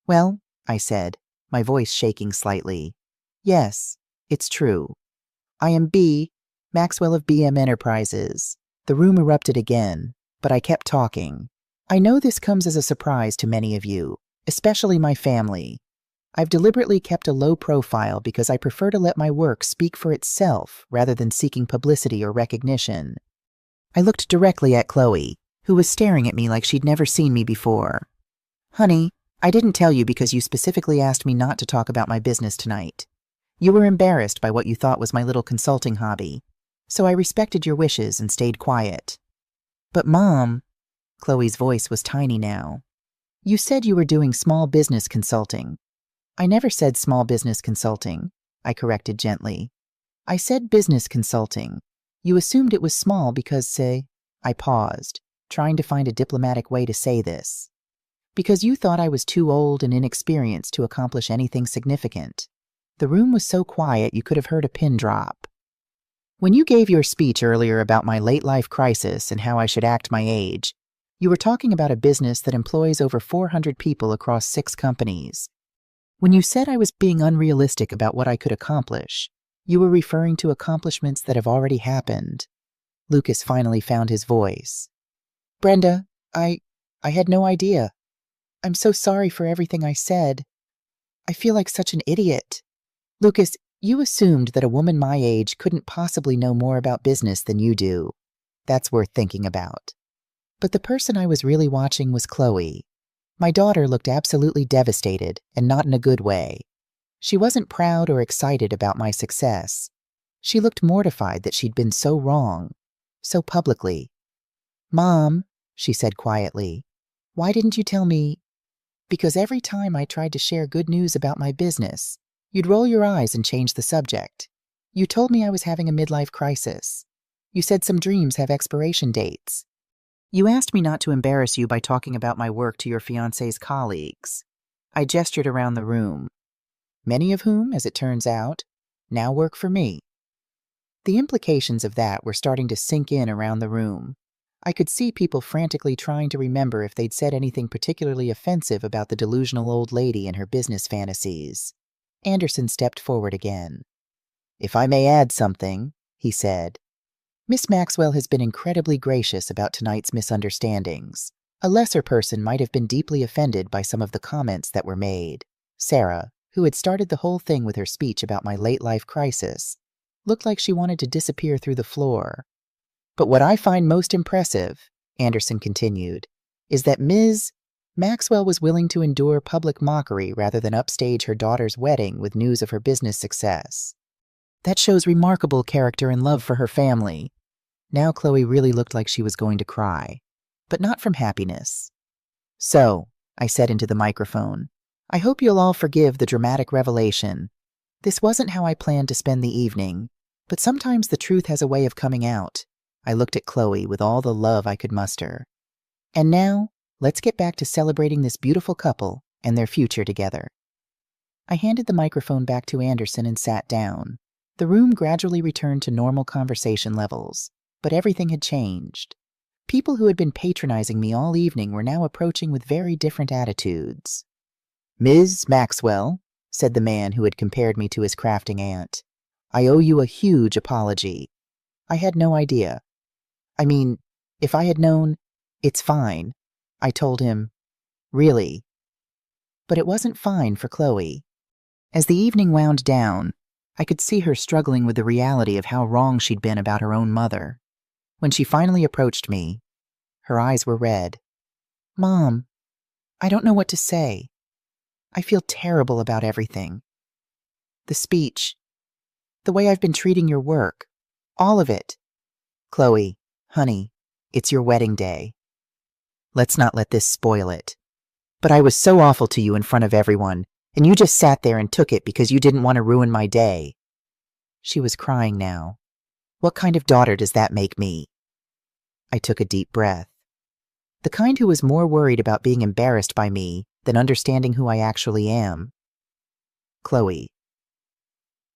"Well," I said, my voice shaking slightly. "Yes, it's true. I am B. Maxwell of BM Enterprises." The room erupted again, but I kept talking. "I know this comes as a surprise to many of you, especially my family. I've deliberately kept a low profile because I prefer to let my work speak for itself rather than seeking publicity or recognition." I looked directly at Chloe, who was staring at me like she'd never seen me before. "Honey, I didn't tell you because you specifically asked me not to talk about my business tonight. You were embarrassed by what you thought was my little consulting hobby, so I respected your wishes and stayed quiet." "But Mom," Chloe's voice was tiny now, "you said you were doing small business consulting." "I never said small business consulting," I corrected gently. "I said business consulting. You assumed it was small because, say," I paused, trying to find a diplomatic way to say this, "because you thought I was too old and inexperienced to accomplish anything significant." The room was so quiet you could have heard a pin drop. "When you gave your speech earlier about my late life crisis and how I should act my age, you were talking about a business that employs over 400 people across 6 companies. When you said I was being unrealistic about what I could accomplish, you were referring to accomplishments that have already happened." Lucas finally found his voice. "Brenda, I had no idea. I'm so sorry for everything I said. I feel like such an idiot. Lucas, you assumed that a woman my age couldn't possibly know more about business than you do. That's worth thinking about. But the person I was really watching was Chloe. My daughter looked absolutely devastated, and not in a good way. She wasn't proud or excited about my success. She looked mortified that she'd been so wrong, so publicly. "Mom," she said quietly, "why didn't you tell me?" "Because every time I tried to share good news about my business, you'd roll your eyes and change the subject. You told me I was having a midlife crisis. You said some dreams have expiration dates. You asked me not to embarrass you by talking about my work to your fiancé's colleagues." I gestured around the room, many of whom, as it turns out, now work for me. The implications of that were starting to sink in around the room. I could see people frantically trying to remember if they'd said anything particularly offensive about the delusional old lady and her business fantasies. Anderson stepped forward again. "If I may add something," he said, "Miss Maxwell has been incredibly gracious about tonight's misunderstandings. A lesser person might have been deeply offended by some of the comments that were made." Sarah, who had started the whole thing with her speech about my late life crisis, looked like she wanted to disappear through the floor. "But what I find most impressive," Anderson continued, "is that Ms. Maxwell was willing to endure public mockery rather than upstage her daughter's wedding with news of her business success. That shows remarkable character and love for her family." Now Chloe really looked like she was going to cry, but not from happiness. "So," I said into the microphone, "I hope you'll all forgive the dramatic revelation. This wasn't how I planned to spend the evening, but sometimes the truth has a way of coming out." I looked at Chloe with all the love I could muster. "And now, let's get back to celebrating this beautiful couple and their future together." I handed the microphone back to Anderson and sat down. The room gradually returned to normal conversation levels, but everything had changed. People who had been patronizing me all evening were now approaching with very different attitudes. "Ms. Maxwell," said the man who had compared me to his crafting aunt. "I owe you a huge apology. I had no idea. I mean, if I had known, it's fine." I told him, "Really?" But it wasn't fine for Chloe. As the evening wound down, I could see her struggling with the reality of how wrong she'd been about her own mother. When she finally approached me, her eyes were red. "Mom, I don't know what to say. I feel terrible about everything. The speech, the way I've been treating your work, all of it." "Chloe, honey, it's your wedding day. Let's not let this spoil it. But I was so awful to you in front of everyone, and you just sat there and took it because you didn't want to ruin my day." She was crying now. What kind of daughter does that make me? I took a deep breath. The kind who was more worried about being embarrassed by me than understanding who I actually am. "Chloe,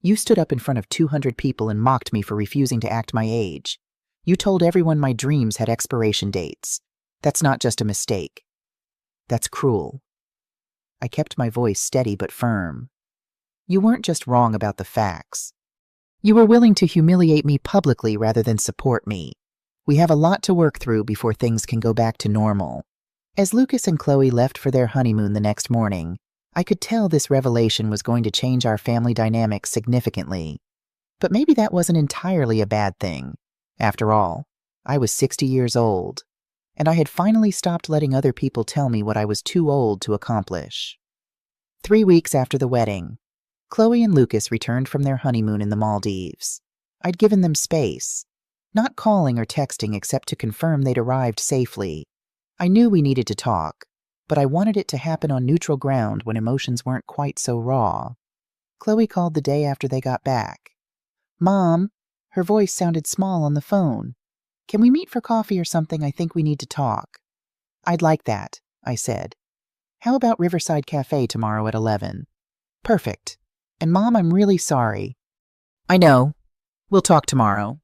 you stood up in front of 200 people and mocked me for refusing to act my age. You told everyone my dreams had expiration dates. That's not just a mistake. That's cruel." I kept my voice steady but firm. "You weren't just wrong about the facts. You were willing to humiliate me publicly rather than support me. We have a lot to work through before things can go back to normal." As Lucas and Chloe left for their honeymoon the next morning, I could tell this revelation was going to change our family dynamics significantly. But maybe that wasn't entirely a bad thing. After all, I was 60 years old, and I had finally stopped letting other people tell me what I was too old to accomplish. 3 weeks after the wedding, Chloe and Lucas returned from their honeymoon in the Maldives. I'd given them space, not calling or texting except to confirm they'd arrived safely. I knew we needed to talk, but I wanted it to happen on neutral ground when emotions weren't quite so raw. Chloe called the day after they got back. "Mom," her voice sounded small on the phone. "Can we meet for coffee or something? I think we need to talk." "I'd like that," I said. "How about Riverside Cafe tomorrow at 11? "Perfect. And Mom, I'm really sorry." "I know. We'll talk tomorrow."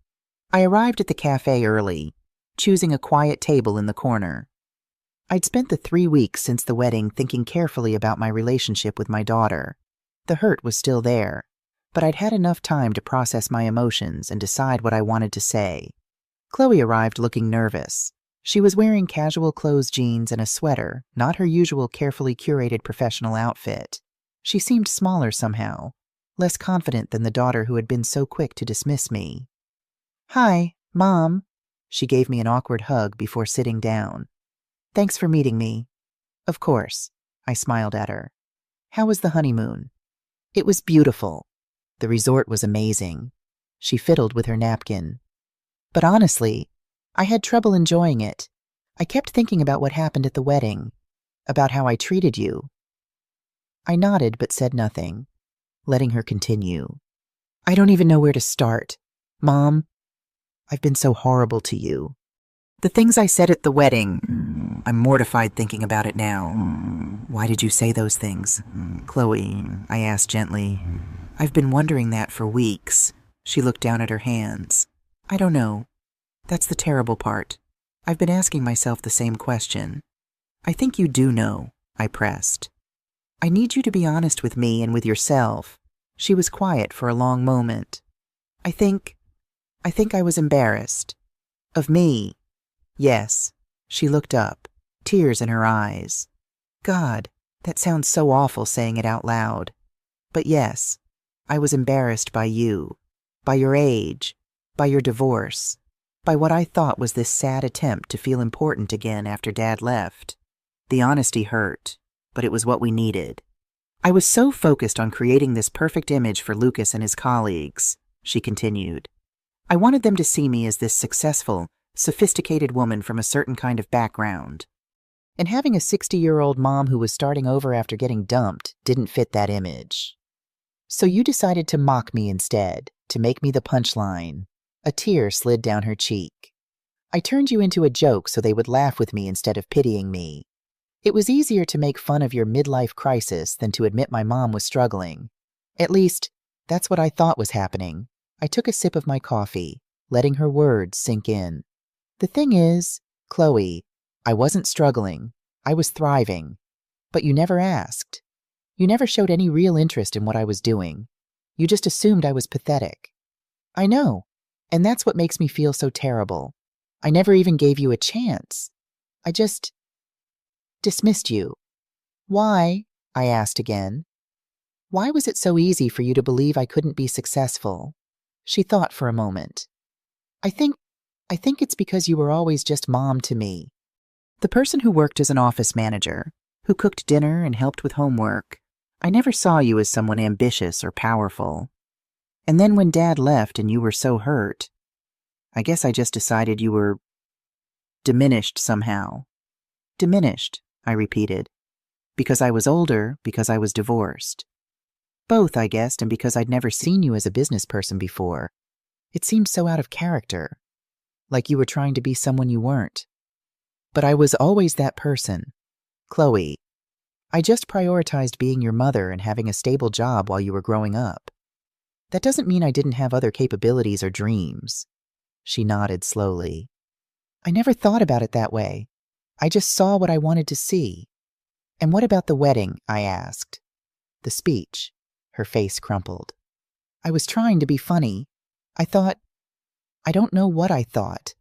I arrived at the cafe early, choosing a quiet table in the corner. I'd spent the 3 weeks since the wedding thinking carefully about my relationship with my daughter. The hurt was still there, but I'd had enough time to process my emotions and decide what I wanted to say. Chloe arrived looking nervous. She was wearing casual clothes, jeans, and a sweater, not her usual carefully curated professional outfit. She seemed smaller somehow, less confident than the daughter who had been so quick to dismiss me. "Hi, Mom." She gave me an awkward hug before sitting down. "Thanks for meeting me." "Of course," I smiled at her. "How was the honeymoon?" "It was beautiful. The resort was amazing." She fiddled with her napkin. "But honestly, I had trouble enjoying it. I kept thinking about what happened at the wedding, about how I treated you." I nodded but said nothing, letting her continue. "I don't even know where to start. Mom, I've been so horrible to you. The things I said at the wedding, I'm mortified thinking about it now." "Why did you say those things?" "Chloe," I asked gently. "I've been wondering that for weeks." She looked down at her hands. "I don't know. That's the terrible part. I've been asking myself the same question." "I think you do know," I pressed. "I need you to be honest with me and with yourself." She was quiet for a long moment. I think I was embarrassed." "Of me?" "Yes." She looked up, tears in her eyes. God, that sounds so awful saying it out loud. But yes, I was embarrassed by you, by your age, by your divorce, by what I thought was this sad attempt to feel important again after Dad left. The honesty hurt, but it was what we needed. "I was so focused on creating this perfect image for Lucas and his colleagues," she continued. "I wanted them to see me as this successful, sophisticated woman from a certain kind of background. And having a 60-year-old mom who was starting over after getting dumped didn't fit that image. So you decided to mock me instead, to make me the punchline." A tear slid down her cheek. "I turned you into a joke so they would laugh with me instead of pitying me. It was easier to make fun of your midlife crisis than to admit my mom was struggling. At least, that's what I thought was happening." I took a sip of my coffee, letting her words sink in. "The thing is, Chloe, I wasn't struggling. I was thriving. But you never asked. You never showed any real interest in what I was doing. You just assumed I was pathetic. I know, and that's what makes me feel so terrible. I never even gave you a chance. I just dismissed you. Why? I asked again. Why was it so easy for you to believe I couldn't be successful? She thought for a moment. I think it's because you were always just mom to me. The person who worked as an office manager, who cooked dinner and helped with homework. I never saw you as someone ambitious or powerful. And then when Dad left and you were so hurt, I guess I just decided you were diminished somehow. Diminished, I repeated. Because I was older, because I was divorced. Both, I guessed, and because I'd never seen you as a business person before. It seemed so out of character, like you were trying to be someone you weren't. But I was always that person. Chloe, I just prioritized being your mother and having a stable job while you were growing up. That doesn't mean I didn't have other capabilities or dreams. She nodded slowly. I never thought about it that way. I just saw what I wanted to see. And what about the wedding? I asked. The speech. Her face crumpled. I was trying to be funny. I don't know what I thought.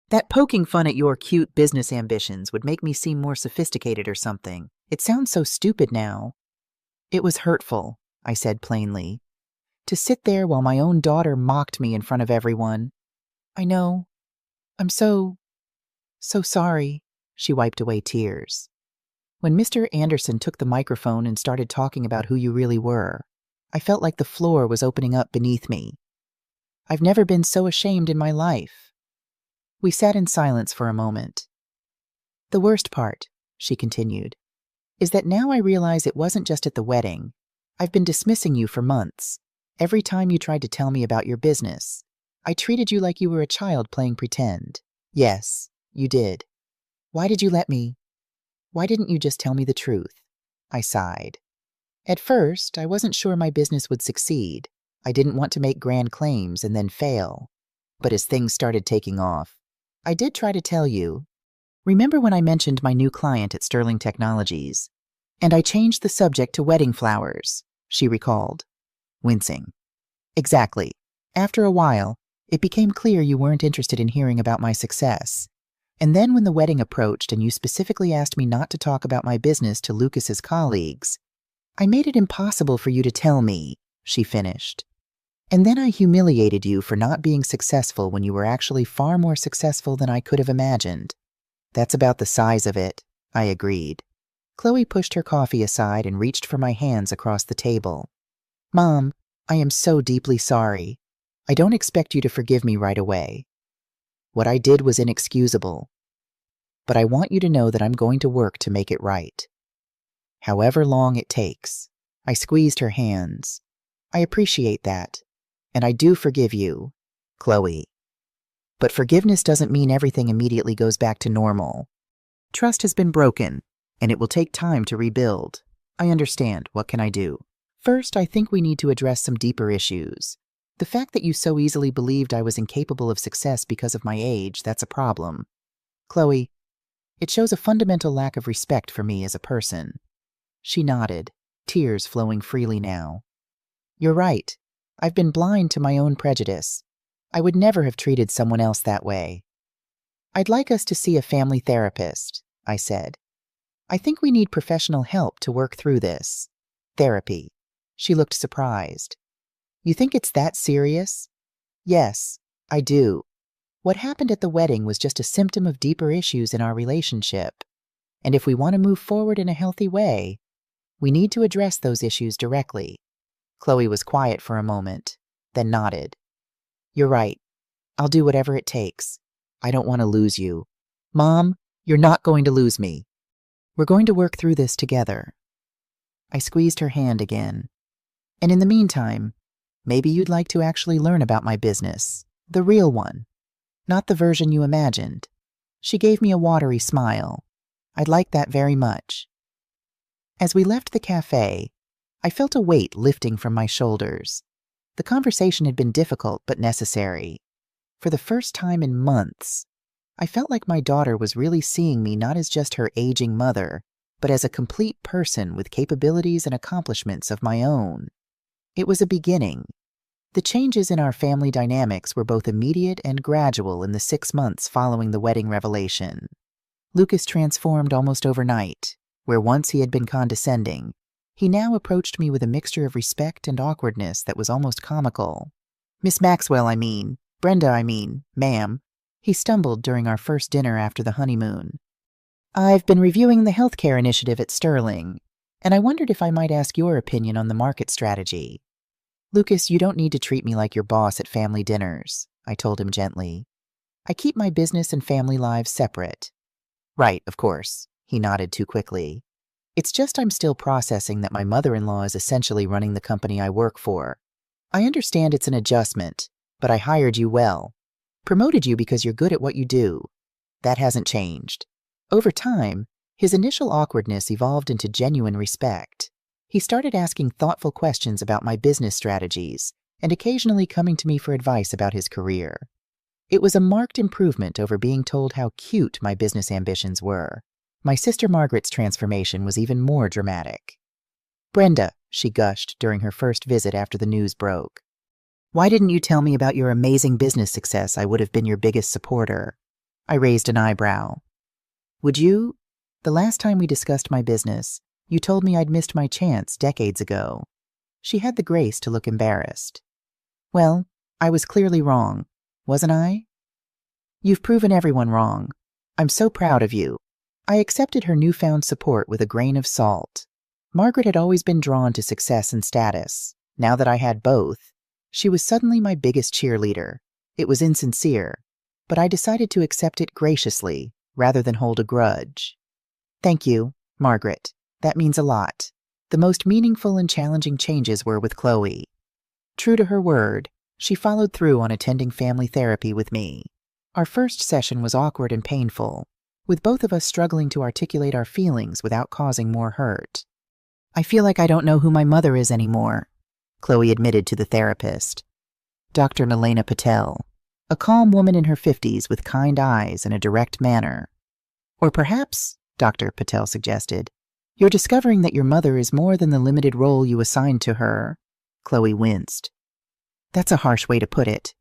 That poking fun at your cute business ambitions would make me seem more sophisticated or something. It sounds so stupid now. It was hurtful, I said plainly. To sit there while my own daughter mocked me in front of everyone. I know. I'm so sorry. She wiped away tears. When Mr. Anderson took the microphone and started talking about who you really were, I felt like the floor was opening up beneath me. I've never been so ashamed in my life. We sat in silence for a moment. The worst part, she continued, is that now I realize it wasn't just at the wedding. I've been dismissing you for months. Every time you tried to tell me about your business, I treated you like you were a child playing pretend. Yes, you did. Why did you let me? Why didn't you just tell me the truth? I sighed. At first, I wasn't sure my business would succeed. I didn't want to make grand claims and then fail. But as things started taking off, I did try to tell you. Remember when I mentioned my new client at Sterling Technologies? And I changed the subject to wedding flowers, she recalled, wincing. Exactly. After a while, it became clear you weren't interested in hearing about my success. And then when the wedding approached and you specifically asked me not to talk about my business to Lucas's colleagues, I made it impossible for you to tell me, she finished. And then I humiliated you for not being successful when you were actually far more successful than I could have imagined. That's about the size of it, I agreed. Chloe pushed her coffee aside and reached for my hands across the table. Mom, I am so deeply sorry. I don't expect you to forgive me right away. What I did was inexcusable. But I want you to know that I'm going to work to make it right. However long it takes. I squeezed her hands. I appreciate that. And I do forgive you, Chloe. But forgiveness doesn't mean everything immediately goes back to normal. Trust has been broken, and it will take time to rebuild. I understand. What can I do? First, I think we need to address some deeper issues. The fact that you so easily believed I was incapable of success because of my age, that's a problem. Chloe, it shows a fundamental lack of respect for me as a person. She nodded, tears flowing freely now. You're right. I've been blind to my own prejudice. I would never have treated someone else that way. I'd like us to see a family therapist, I said. I think we need professional help to work through this. Therapy. She looked surprised. You think it's that serious? Yes, I do. What happened at the wedding was just a symptom of deeper issues in our relationship. And if we want to move forward in a healthy way, we need to address those issues directly. Chloe was quiet for a moment, then nodded. You're right. I'll do whatever it takes. I don't want to lose you. Mom, you're not going to lose me. We're going to work through this together. I squeezed her hand again. And in the meantime, maybe you'd like to actually learn about my business, the real one, not the version you imagined. She gave me a watery smile. I'd like that very much. As we left the cafe, I felt a weight lifting from my shoulders. The conversation had been difficult but necessary. For the first time in months, I felt like my daughter was really seeing me not as just her aging mother, but as a complete person with capabilities and accomplishments of my own. It was a beginning. The changes in our family dynamics were both immediate and gradual in the 6 months following the wedding revelation. Lucas transformed almost overnight. Where once he had been condescending, he now approached me with a mixture of respect and awkwardness that was almost comical. "Miss Maxwell, Brenda, ma'am," he stumbled during our first dinner after the honeymoon. "I've been reviewing the healthcare initiative at Sterling, and I wondered if I might ask your opinion on the market strategy." "Lucas, you don't need to treat me like your boss at family dinners," I told him gently. "I keep my business and family lives separate." "Right, of course," he nodded too quickly. "It's just I'm still processing that my mother-in-law is essentially running the company I work for. I understand it's an adjustment, but I hired you well. Promoted you because you're good at what you do. That hasn't changed." Over time, his initial awkwardness evolved into genuine respect. He started asking thoughtful questions about my business strategies and occasionally coming to me for advice about his career. It was a marked improvement over being told how cute my business ambitions were. My sister Margaret's transformation was even more dramatic. "Brenda," she gushed during her first visit after the news broke, "why didn't you tell me about your amazing business success? I would have been your biggest supporter." I raised an eyebrow. "Would you? The last time we discussed my business, you told me I'd missed my chance decades ago." She had the grace to look embarrassed. "Well, I was clearly wrong, wasn't I?" "You've proven everyone wrong. I'm so proud of you." I accepted her newfound support with a grain of salt. Margaret had always been drawn to success and status. Now that I had both, she was suddenly my biggest cheerleader. It was insincere, but I decided to accept it graciously rather than hold a grudge. "Thank you, Margaret. That means a lot." The most meaningful and challenging changes were with Chloe. True to her word, she followed through on attending family therapy with me. Our first session was awkward and painful, with both of us struggling to articulate our feelings without causing more hurt. "I feel like I don't know who my mother is anymore," Chloe admitted to the therapist. Dr. Nalena Patel, a calm woman in her 50s with kind eyes and a direct manner. "Or perhaps," Dr. Patel suggested, "you're discovering that your mother is more than the limited role you assigned to her." Chloe winced. "That's a harsh way to put it."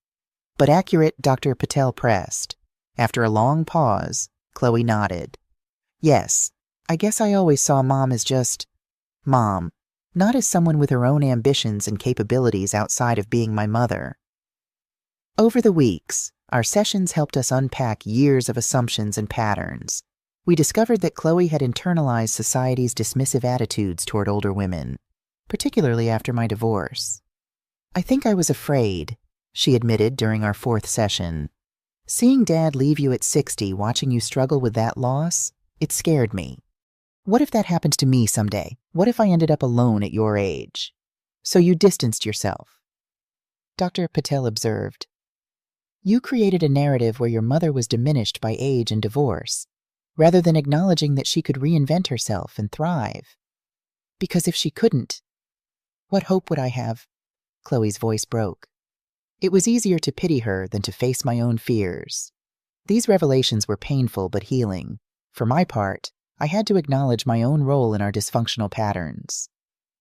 "But accurate," Dr. Patel pressed. After a long pause, Chloe nodded. "Yes, I guess I always saw Mom as just Mom, not as someone with her own ambitions and capabilities outside of being my mother." Over the weeks, our sessions helped us unpack years of assumptions and patterns. We discovered that Chloe had internalized society's dismissive attitudes toward older women, particularly after my divorce. "I think I was afraid," she admitted during our 4th session. "Seeing Dad leave you at 60, watching you struggle with that loss, it scared me. What if that happens to me someday? What if I ended up alone at your age? So you distanced yourself." Dr. Patel observed, "You created a narrative where your mother was diminished by age and divorce, rather than acknowledging that she could reinvent herself and thrive. Because if she couldn't, what hope would I have?" Chloe's voice broke. It was easier to pity her than to face my own fears. These revelations were painful but healing. For my part, I had to acknowledge my own role in our dysfunctional patterns.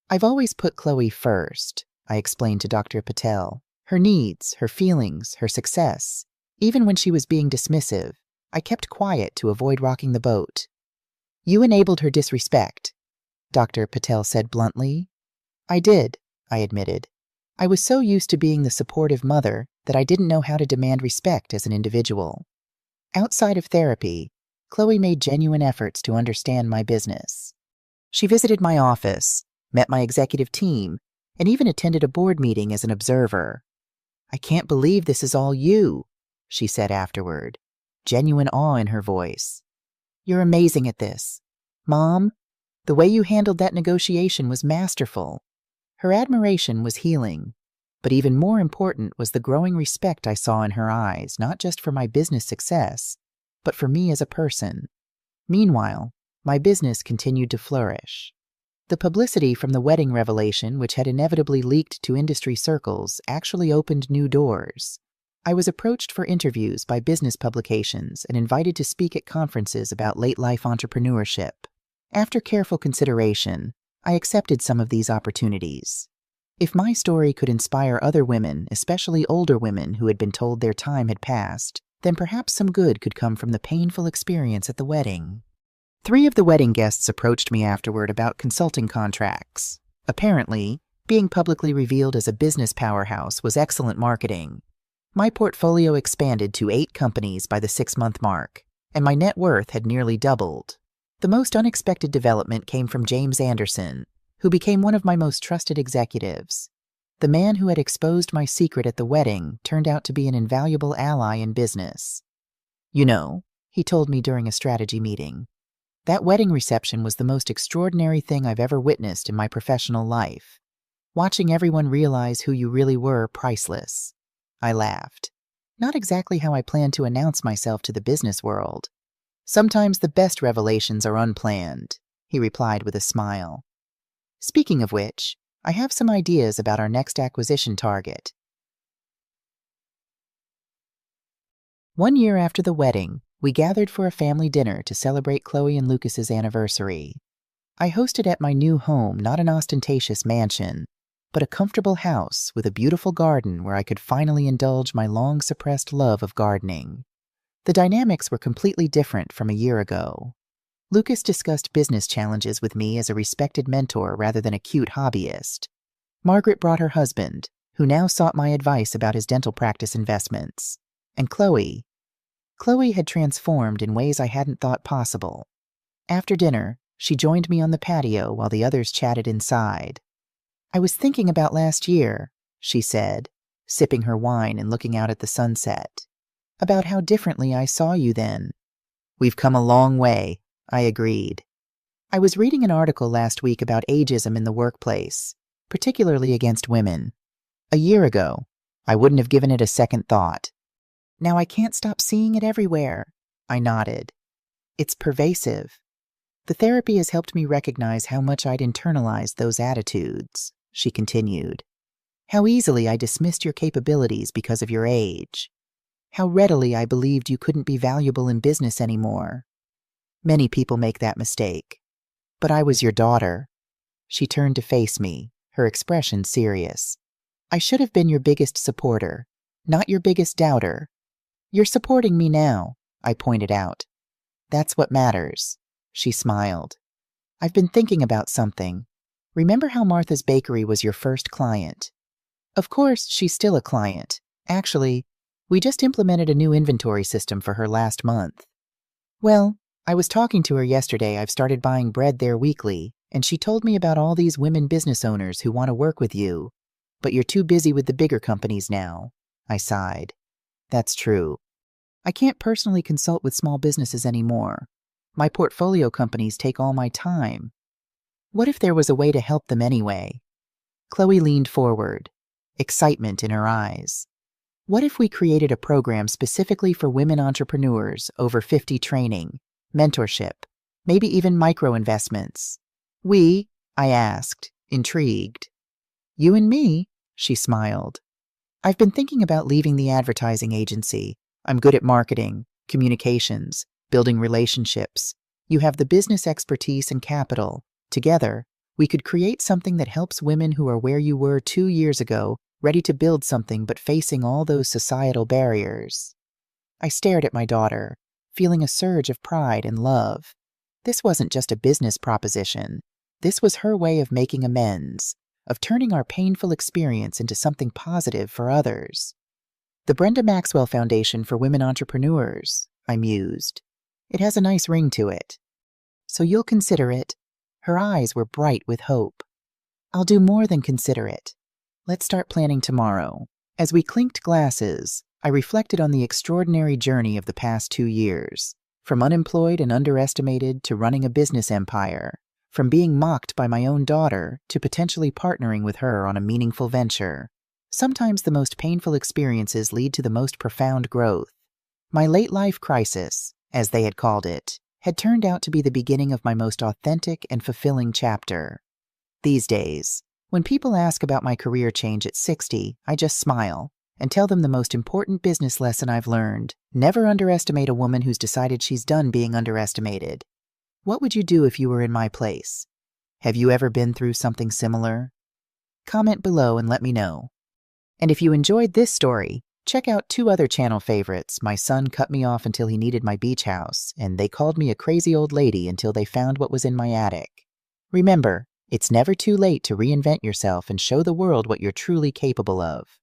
"I've always put Chloe first," I explained to Dr. Patel. "Her needs, her feelings, her success. Even when she was being dismissive, I kept quiet to avoid rocking the boat." "You enabled her disrespect," Dr. Patel said bluntly. "I did," I admitted. "I was so used to being the supportive mother that I didn't know how to demand respect as an individual." Outside of therapy, Chloe made genuine efforts to understand my business. She visited my office, met my executive team, and even attended a board meeting as an observer. "I can't believe this is all you," she said afterward, genuine awe in her voice. "You're amazing at this. Mom, the way you handled that negotiation was masterful." Her admiration was healing, but even more important was the growing respect I saw in her eyes, not just for my business success, but for me as a person. Meanwhile, my business continued to flourish. The publicity from the wedding revelation, which had inevitably leaked to industry circles, actually opened new doors. I was approached for interviews by business publications and invited to speak at conferences about late-life entrepreneurship. After careful consideration, I accepted some of these opportunities. If my story could inspire other women, especially older women who had been told their time had passed, then perhaps some good could come from the painful experience at the wedding. 3 of the wedding guests approached me afterward about consulting contracts. Apparently, being publicly revealed as a business powerhouse was excellent marketing. My portfolio expanded to 8 companies by the 6-month mark, and my net worth had nearly doubled. The most unexpected development came from James Anderson, who became one of my most trusted executives. The man who had exposed my secret at the wedding turned out to be an invaluable ally in business. "You know," he told me during a strategy meeting, "that wedding reception was the most extraordinary thing I've ever witnessed in my professional life. Watching everyone realize who you really were priceless." I laughed. Not exactly how I planned to announce myself to the business world. "Sometimes the best revelations are unplanned," he replied with a smile. Speaking of which, I have some ideas about our next acquisition target. 1 year after the wedding, we gathered for a family dinner to celebrate Chloe and Lucas's anniversary. I hosted at my new home, not an ostentatious mansion, but a comfortable house with a beautiful garden where I could finally indulge my long-suppressed love of gardening. The dynamics were completely different from a year ago. Lucas discussed business challenges with me as a respected mentor rather than a cute hobbyist. Margaret brought her husband, who now sought my advice about his dental practice investments. And Chloe had transformed in ways I hadn't thought possible. After dinner, she joined me on the patio while the others chatted inside. "I was thinking about last year," she said, sipping her wine and looking out at the sunset. "About how differently I saw you then." "We've come a long way," I agreed. "I was reading an article last week about ageism in the workplace, particularly against women. A year ago, I wouldn't have given it a second thought. Now I can't stop seeing it everywhere." I nodded. "It's pervasive." "The therapy has helped me recognize how much I'd internalized those attitudes," she continued. "How easily I dismissed your capabilities because of your age. How readily I believed you couldn't be valuable in business anymore. Many people make that mistake. But I was your daughter." She turned to face me, her expression serious. "I should have been your biggest supporter, not your biggest doubter." "You're supporting me now," I pointed out. "That's what matters," she smiled. "I've been thinking about something. Remember how Martha's Bakery was your first client? Of course, she's still a client. Actually, we just implemented a new inventory system for her last month. Well, I was talking to her yesterday. I've started buying bread there weekly, and she told me about all these women business owners who want to work with you. But you're too busy with the bigger companies now." I sighed. "That's true. I can't personally consult with small businesses anymore. My portfolio companies take all my time. What if there was a way to help them anyway?" Chloe leaned forward, excitement in her eyes. "What if we created a program specifically for women entrepreneurs, over 50 training, mentorship, maybe even micro-investments?" I asked, intrigued. "You and me," she smiled. "I've been thinking about leaving the advertising agency. I'm good at marketing, communications, building relationships. You have the business expertise and capital. Together, we could create something that helps women who are where you were 2 years ago, ready to build something but facing all those societal barriers." I stared at my daughter, feeling a surge of pride and love. This wasn't just a business proposition. This was her way of making amends, of turning our painful experience into something positive for others. "The Brenda Maxwell Foundation for Women Entrepreneurs," I mused. "It has a nice ring to it. So you'll consider it?" Her eyes were bright with hope. "I'll do more than consider it. Let's start planning tomorrow." As we clinked glasses, I reflected on the extraordinary journey of the past 2 years, from unemployed and underestimated to running a business empire, from being mocked by my own daughter to potentially partnering with her on a meaningful venture. Sometimes the most painful experiences lead to the most profound growth. My late-life crisis, as they had called it, had turned out to be the beginning of my most authentic and fulfilling chapter. These days, when people ask about my career change at 60, I just smile and tell them the most important business lesson I've learned: never underestimate a woman who's decided she's done being underestimated. What would you do if you were in my place? Have you ever been through something similar? Comment below and let me know. And if you enjoyed this story, check out 2 other channel favorites. My son cut me off until he needed my beach house, and they called me a crazy old lady until they found what was in my attic. Remember, it's never too late to reinvent yourself and show the world what you're truly capable of.